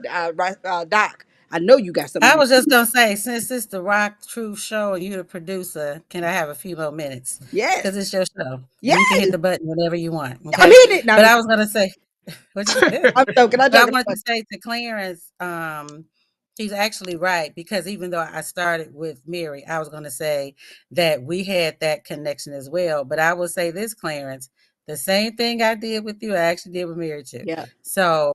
Doc. I know you got something I you was just gonna say, since it's the Rock True show and you're the producer, can I have a few more minutes? Yes. Because it's your show, Yes. and you can hit the button whenever you want. I'm Okay, hitting it. No, I'm but just I was gonna say, what you, I'm joking. I'm but I joking. wanted to say to Clarence, he's actually right, because even though I started with Mary, I was gonna say that we had that connection as well. But I will say this, Clarence, the same thing I did with you, I actually did with Mary too. Yeah. So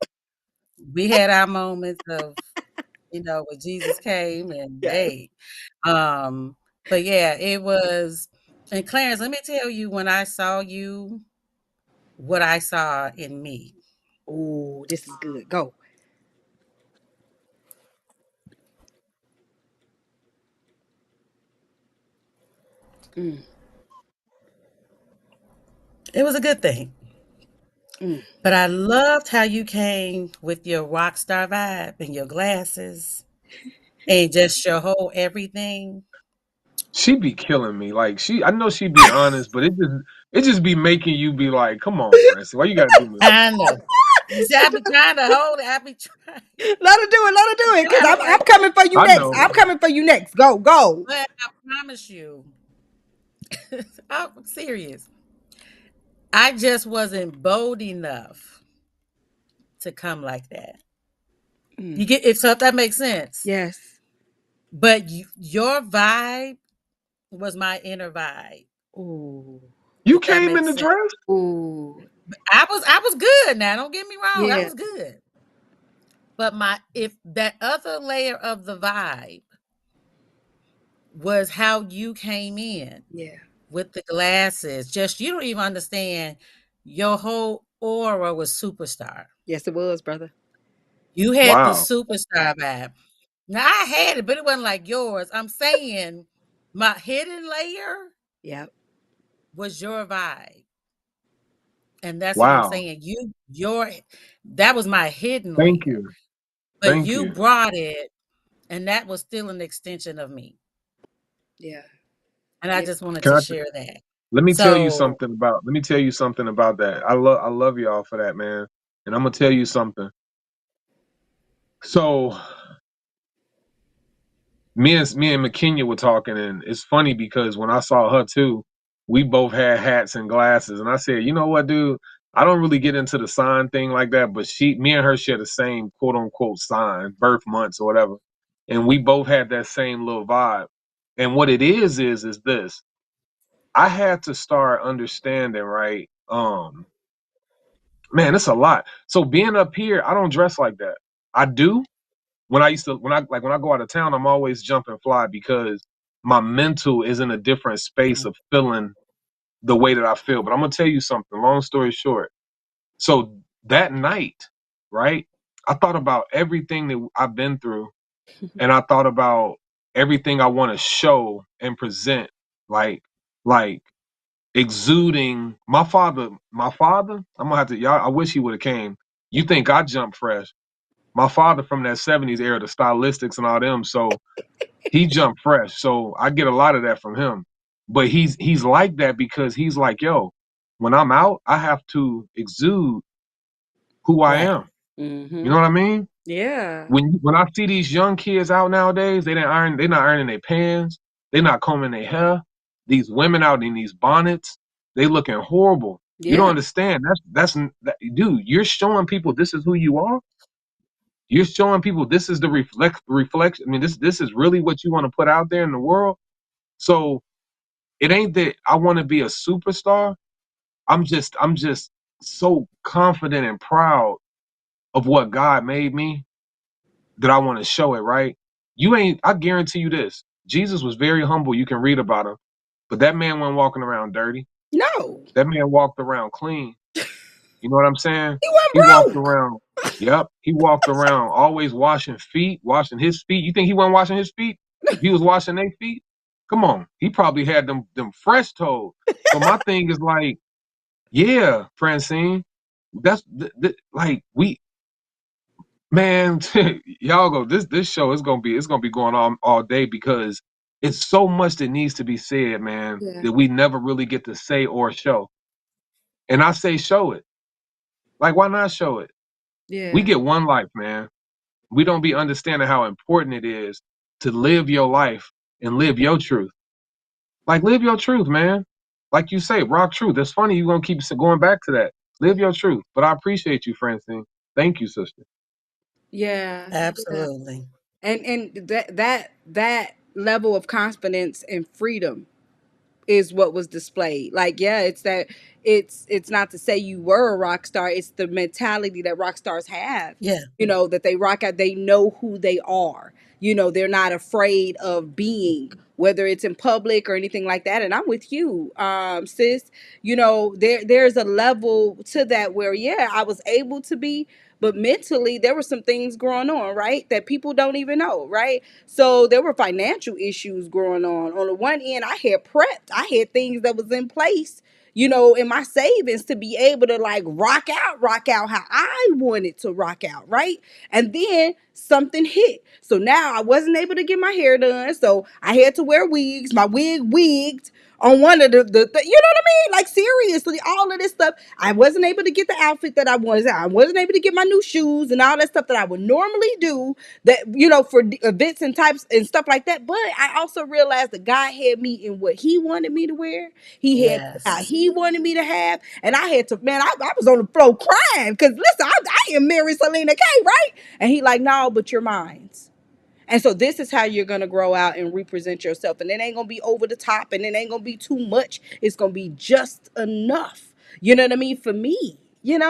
we had our moments of, when Jesus came and Yes. hey, um, but yeah, it was. And Clarence, let me tell you, when I saw you, what I saw in me. Oh, this is good. Go. Mm, It was a good thing. mm. But I loved how you came with your rock star vibe and your glasses and just your whole everything. she be killing me. Like I know she be honest, but it just be making you be like, come on, Francis, why you gotta do me like I know. You see, I be trying to hold it. I be trying. Let her do it. Let her do it. Cause Kind of I'm like, coming for you that? I next. know. I'm coming for you next. Go. Go. but I promise you, I'm serious. I just wasn't bold enough to come like that. Mm. You get it, so if that makes sense. Yes. But your vibe was my inner vibe, Ooh. You if that came in makes the sense. dress. Ooh. I was good now. Don't get me wrong. I Yeah. was good. But if that other layer of the vibe was how you came in Yeah. with the glasses, just you don't even understand. Your whole aura was superstar. Yes, it was, brother. You had the Wow. superstar vibe. Now I had it, but it wasn't like yours. I'm saying my hidden layer Yep. was your vibe. And that's what I'm Wow. saying. That was my hidden Thank layer. you. But Thank you you. brought it, and that was still an extension of me. Yeah. And I Yeah. just wanted Can to I share that. let me tell you So something about let me tell you something about that. I love y'all for that, man. And I'm gonna tell you something. So me and McKenya were talking, and it's funny because when I saw her too, we both had hats and glasses, and I said, you know what, dude, I don't really get into the sign thing like that, but me and her share the same quote unquote sign, birth months or whatever, and we both had that same little vibe. And what it is this: I had to start understanding, right? Man, it's a lot. So being up here, I don't dress like that. I do, when I go out of town, I'm always jumping fly because my mental is in a different space of feeling the way that I feel. But I'm gonna tell you something. Long story short, so that night, right? I thought about everything that I've been through, and I thought about everything I want to show and present, like like exuding my father. My father, I'm gonna have to. Y'all, I wish he would have came. You think I jumped fresh? My father from that '70s era, the stylistics and all them. So he jumped fresh. So I get a lot of that from him. But he's like that because he's like, yo, when I'm out, I have to exude who I right. am. You know what I mean? Yeah. When I see these young kids out nowadays, they're not ironing their pants, they're not combing their hair. These women out in these bonnets, they looking horrible. You don't Yeah. understand. Dude, you're showing people this is who you are. You're showing people this is the reflection. I mean, this is really what you want to put out there in the world. So it ain't that I want to be a superstar. I'm just so confident and proud of what God made me that I want to show it, right? I guarantee you this. Jesus was very humble. You can read about him. But that man wasn't walking around dirty. No. That man walked around clean. You know what I'm saying? He He wasn't walked broke. around, yep. He walked around always washing his feet. You think he wasn't washing his feet? He was washing their feet? Come on. He probably had them fresh toes. So my thing is like, yeah, Francine, that's like man, y'all go. This show is gonna be going on all day because it's so much that needs to be said, man, Yeah. that we never really get to say or show. And I say show it. Like, why not show it? We Yeah. get one life, man. We don't be understanding how important it is to live your life and live your truth. Like, live your truth, man. Like you say, rock truth. It's funny you're gonna keep going back to that. Live your truth. But I appreciate you, Francine. Thank you, sister. Yeah. Yeah. Absolutely. And that level of confidence and freedom is what was displayed. Like, yeah, it's that it's not to say you were a rock star, it's the mentality that rock stars have. Yeah. That they rock out, they know who they are. They're not afraid of being, whether it's in public or anything like that. And I'm with you, sis. There's a level to that where, yeah, I was able to be, but mentally there were some things going on, right? That people don't even know, right? So there were financial issues going on. On the one end, I had prepped. I had things that was in place, in my savings to be able to like rock out how I wanted to rock out, right? And then something hit. So now I wasn't able to get my hair done. So I had to wear wigs. My wig wigged on one of the you know what I mean? Like, seriously, all of this stuff. I wasn't able to get the outfit that I wanted. I wasn't able to get my new shoes and all that stuff that I would normally do, that for events and types and stuff like that. But I also realized that God had me in what he wanted me to wear. He had how Yes. he wanted me to have. And I had to, man, I was on the floor crying because listen, I am Mary SelenaKay, right? And he like, no, but you're mine. And so this is how you're gonna grow out and represent yourself. And it ain't gonna be over the top and it ain't gonna be too much. It's gonna be just enough. You know what I mean? For me. And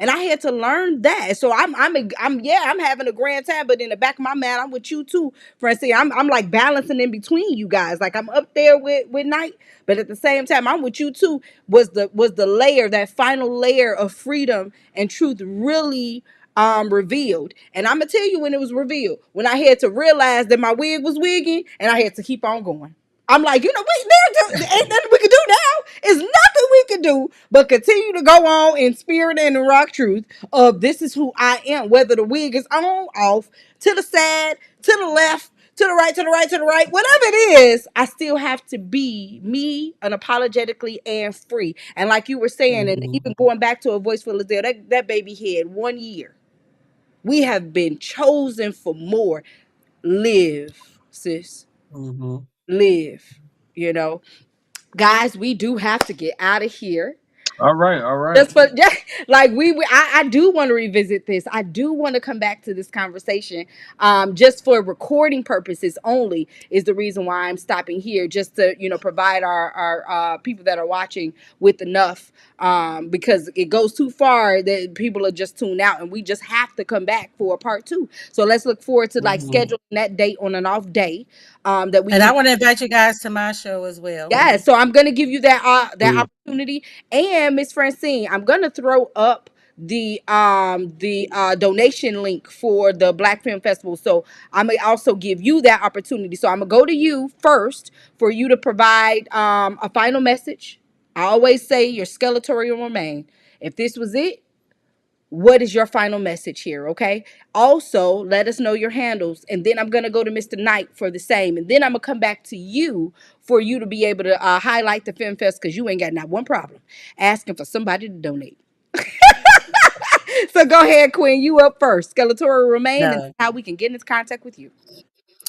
I had to learn that. So I'm having a grand time, but in the back of my mind, I'm with you too, Francine. I'm like balancing in between you guys. Like, I'm up there with Night, but at the same time, I'm with you too. Was the layer, that final layer of freedom and truth, really revealed. And I'm gonna tell you when it was revealed, when I had to realize that my wig was wigging and I had to keep on going. I'm like, ain't nothing we can do now. It's nothing we can do but continue to go on in spirit and in rock truth of this is who I am, whether the wig is on, off, to the side, to the left, to the right, to the right, to the right, whatever it is, I still have to be me, unapologetically and free. And like you were saying, and Mhm. even going back to A Voice for Lizelle, that baby had 1 year. We have been chosen for more. Live, sis. Mhm. Live. You know, Guys, we do have to get out of here. All right, all right. Just for yeah, like I do want to revisit this. I do want to come back to this conversation. Just for recording purposes only is the reason why I'm stopping here, just to provide our people that are watching with enough. Because it goes too far that people are just tuned out, and we just have to come back for a part two. So let's look forward to like Mhm. scheduling that date on an off day. That we And can. I want to invite you guys to my show as well. Yeah, so I'm gonna give you that Please. opportunity. And Miss Francine, I'm gonna throw up the donation link for the Black Film Festival. So I'm gonna also give you that opportunity. So I'm gonna go to you first for you to provide a final message. I always say your skeleton will remain. If this was it, what is your final message here? Okay. Also, let us know your handles. And then I'm going to go to Mr. Knight for the same. And then I'm going to come back to you for you to be able to highlight the Film Fest, because you ain't got not one problem asking for somebody to donate. So go ahead, Queen. You up first. Skeletori remain and No. how we can get into contact with you.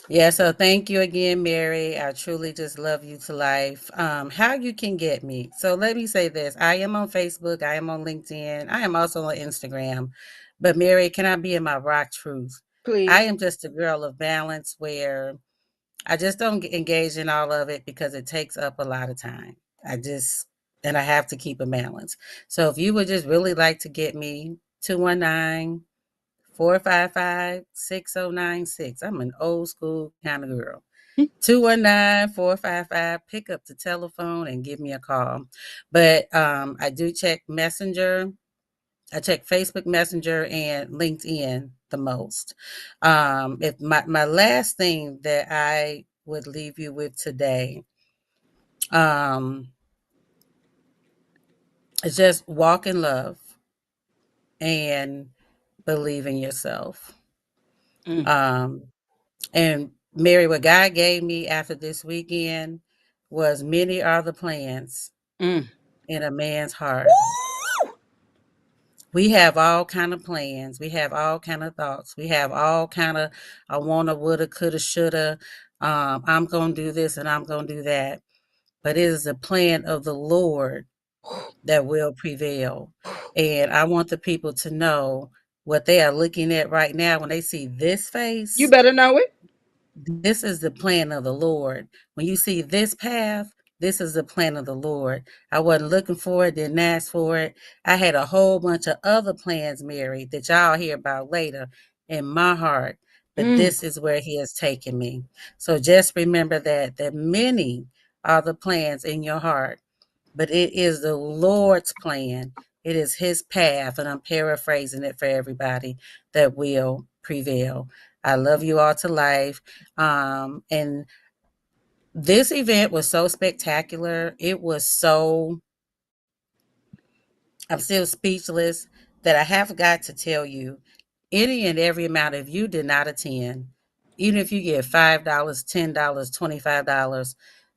Yeah, so thank you again, Mary. I truly just love you to life. How you can get me. So let me say this. I am on Facebook, I am on LinkedIn, I am also on Instagram. But Mary, can I be in my rock truth? I Please. am just a girl of balance where I just don't engage in all of it because it takes up a lot of time. I just and I have to keep a balance. So if you would just really like to get me, 219-455-6096. I'm an old school kind of girl. 219-455. Pick up the telephone and give me a call. But I do check Messenger. I check Facebook Messenger and LinkedIn the most. If my last thing that I would leave you with today um, is just walk in love and believe in yourself. Mm, Um, And Mary, what God gave me after this weekend was many are the plans mm. in a man's heart. We have all kind of plans. We have all kind of thoughts. We have all kind of I wanna, woulda, coulda, shoulda. I'm gonna do this and I'm gonna do that. But it is the plan of the Lord that will prevail. And I want the people to know what they are looking at right now when they see this You face. better know it. This is the plan of the Lord. When you see this path, this is the plan of the Lord. I wasn't looking for it, didn't ask for it. I had a whole bunch of other plans, Mary, that y'all hear about later in my heart. But Mm. this is where he has taken me. So just remember that many are the plans in your heart, but it is the Lord's plan. It is his path, and I'm paraphrasing it for everybody that will prevail. I love you all to life. And this event was so spectacular. It was so, I'm still speechless that I have got to tell you any and every amount if you did not attend, even if you get $5, $10, $25,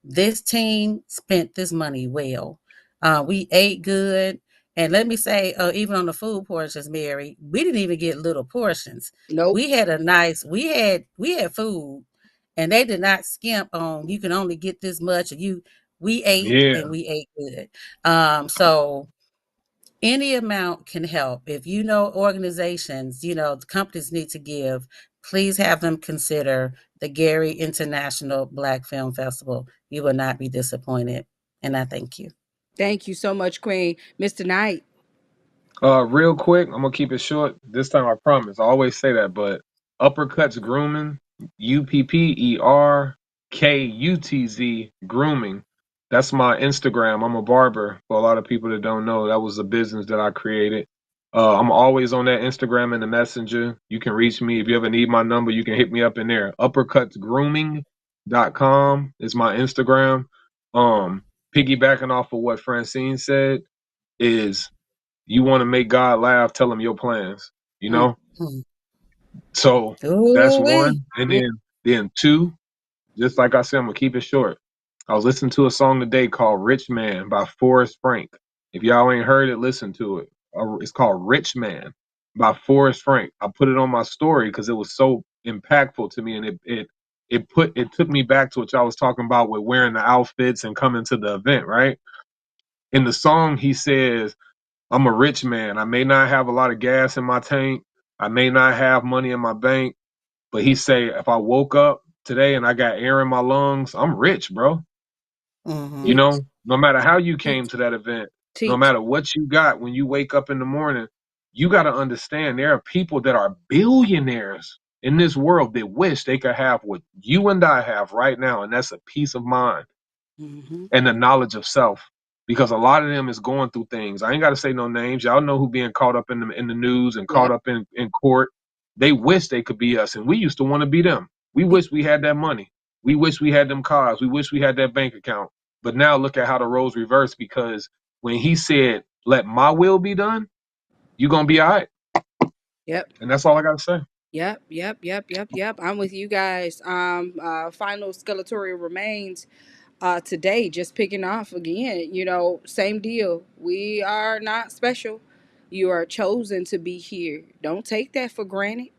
this team spent this money well. We ate good. And let me say, even on the food portions, Mary, we didn't even get little portions. Nope. We had food, and they did not skimp on you can only get this much. We ate Yeah. and we ate good. So any amount can help. If you know organizations, the companies need to give, please have them consider the Gary International Black Film Festival. You will not be disappointed. And I thank you. Thank you so much, Queen. Mr. Knight. Real quick, I'm gonna keep it short. This time I promise. I always say that, but uppercuts grooming, UPPERKUTZ grooming. That's my Instagram. I'm a barber. For a lot of people that don't know, that was a business that I created. I'm always on that Instagram and the messenger. You can reach me if you ever need my number. You can hit me up in there. Uppercutsgrooming.com is my Instagram. Piggybacking off of what Francine said is you want to make God laugh, tell him your plans, you Mm, know? Mm. So that's Ooh-wee. one. And mm. then two, just like I said, I'm gonna keep it short. I was listening to a song today called Rich Man by Forrest Frank. If y'all ain't heard it, listen to it. It's called Rich Man by Forrest Frank. I put it on my story because it was so impactful to me, and it took me back to what y'all was talking about with wearing the outfits and coming to the event, right? In the song, he says, I'm a rich man. I may not have a lot of gas in my tank. I may not have money in my bank, but he say if I woke up today and I got air in my lungs, I'm rich, bro. You Mm-hmm. Teach. know, no matter how you Teach. came to that event, no Teach. matter what you got when you wake up in the morning, you got to understand there are people that are billionaires in this world that wish they could have what you and I have right now, and that's a peace of mind Hmm. and the knowledge of self. Because a lot of them is going through things. I ain't got to say no names. Y'all know who being caught up in the news and caught Yep. up in court. They wish they could be us, and we used to want to be them. We wish we had that money. We wish we had them cars. We wish we had that bank account. But now look at how the roles reversed. Because when he said, "Let my will be done," you gonna be all right. Yep. And that's all I gotta say. Yep. Yep. Yep. Yep. Yep. I'm with you guys. Final skeletorial remains today, just picking off again, same deal. We are not special. You are chosen to be here. Don't take that for granted.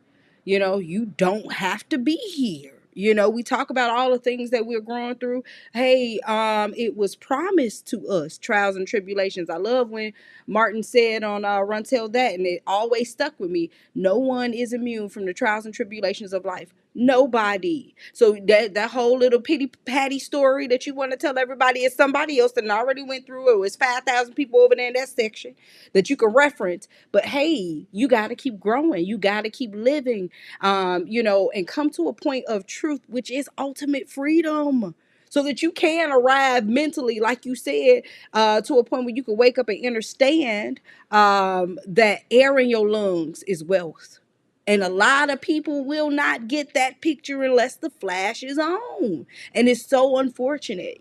You don't have to be here. We talk about all the things that we're going through. Hey, it was promised to us, trials and tribulations. I love when Martin said on Run Tell That, and it always stuck with me. No one is immune from the trials and tribulations of life. Nobody. So that whole little pity patty story that you want to tell everybody is somebody else that already went through it. It was 5,000 people over there in that section that you can reference. But hey, you got to keep growing. You got to keep living, and come to a point of truth, which is ultimate freedom. So that you can arrive mentally, like you said, to a point where you can wake up and understand that air in your lungs is wealth. And a lot of people will not get that picture unless the flash is on. And it's so unfortunate.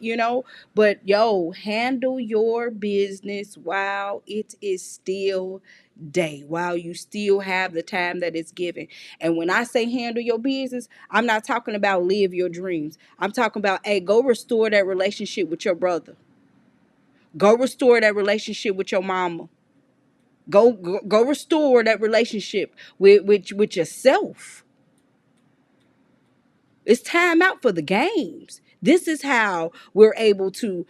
But yo, handle your business while it is still day, while you still have the time that it's given. And when I say handle your business, I'm not talking about live your dreams. I'm talking about, hey, go restore that relationship with your brother. Go restore that relationship with your mama. Go restore that relationship with yourself. It's time out for the games. This is how we're able to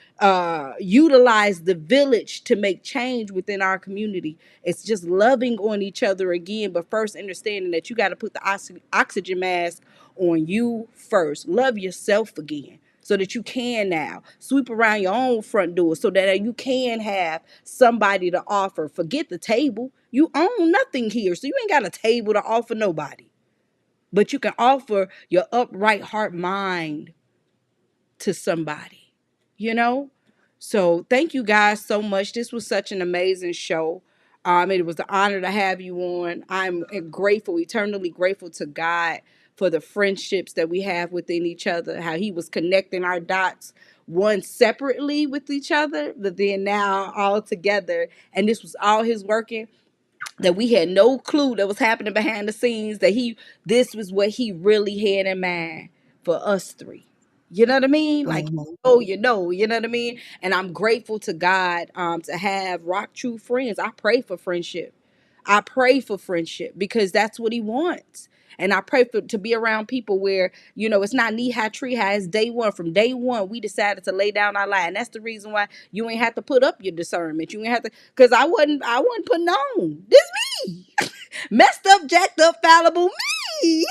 utilize the village to make change within our community. It's just loving on each other again, but first understanding that you got to put the oxygen mask on you first. Love yourself again so that you can now sweep around your own front door so that you can have somebody to offer. Forget the table. You own nothing here, so you ain't got a table to offer nobody. But you can offer your upright heart mind to somebody, you know? So thank you guys so much. This was such an amazing show. It was an honor to have you on. I'm grateful, eternally grateful to God for the friendships that we have within each other, how he was connecting our dots, one separately with each other, but then now all together. And this was all his working, that we had no clue that was happening behind the scenes, that this was what he really had in mind for us three. You know what I mean? Like, Mhm. you know what I mean? And I'm grateful to God to have rock true friends. I pray for friendship. I pray for friendship because that's what he wants. And I pray for to be around people where, it's not knee high, tree high. It's day one. From day one, we decided to lay down our life. And that's the reason why you ain't have to put up your discernment. You ain't have to, because I wasn't putting on. This me. Messed up, jacked up, fallible me.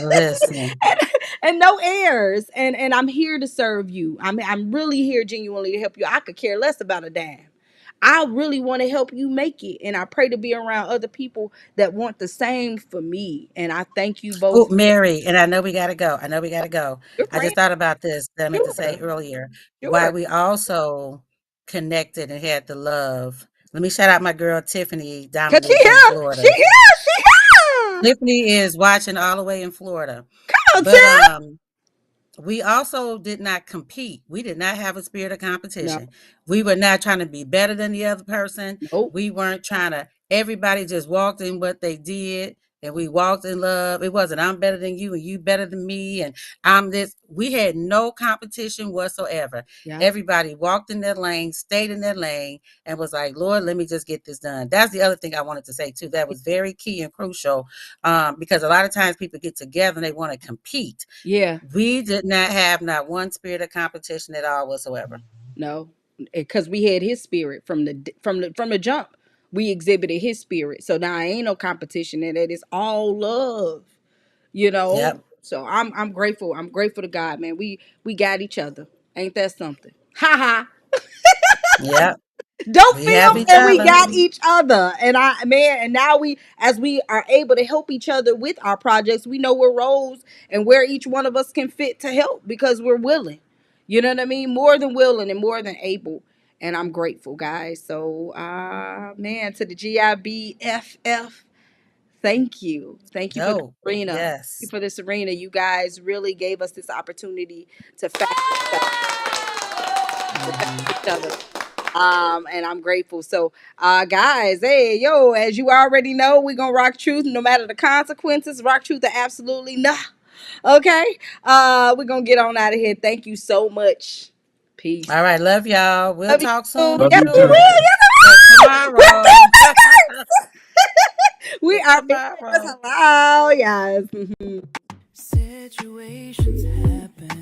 Listen, and, and no airs. And I'm here to serve you. I'm really here genuinely to help you. I could care less about a dime. I really want to help you make it. And I pray to be around other people that want the same for me. And I thank you oh, both. Mary, and I know we gotta go. I know we gotta go. Your I friend, just thought about this that I meant to say sure, earlier. Why sure. we also connected and had the love. Let me shout out my girl Tiffany Cause she Dominique in here, she Florida. here, she here. Tiffany is watching all the way in Florida. Come on, But Tiff. we also did not compete. We did not have a spirit of No, competition. We were not trying to be better than the other person. nope. We weren't trying to, everybody just walked in what they did and we walked in love. It wasn't, I'm better than you and you better than me. And I'm this. We had no competition whatsoever. Yeah, Everybody walked in their lane, stayed in their lane, and was like, Lord, let me just get this done. That's the other thing I wanted to say too. That was very key and crucial because a lot of times people get together and they want to compete. yeah. We did not have not one spirit of competition at all whatsoever. No, because we had his spirit from the jump. We exhibited his spirit, so now ain't no competition, and it is all love. You know. Yep. So I'm grateful. I'm grateful to God, man. We got each other. Ain't that something? Ha ha. Yep. Dope We have films, each and we other. got each other. And and now as we are able to help each other with our projects, we know where roles and where each one of us can fit to help because we're willing. You know what I mean? More than willing and more than able. And I'm grateful, guys. So, man, to the GIBFF, thank you. Thank you for the Oh, arena. Thank you yes. for this arena. You guys really gave us this opportunity to factor each other, to factor Mhm. each other. And I'm grateful. So, guys, hey, yo, as you already know, we're gonna rock truth no matter the consequences. Rock truth or absolutely nah. Okay. We're gonna get on out of here. Thank you so much. Peace. All right. Love y'all. We'll Love you talk too. soon. Love Yes, you we will. too. Or Yes, we will. tomorrow. We Till are tomorrow. hello. Yes. Mhm. Situations happen.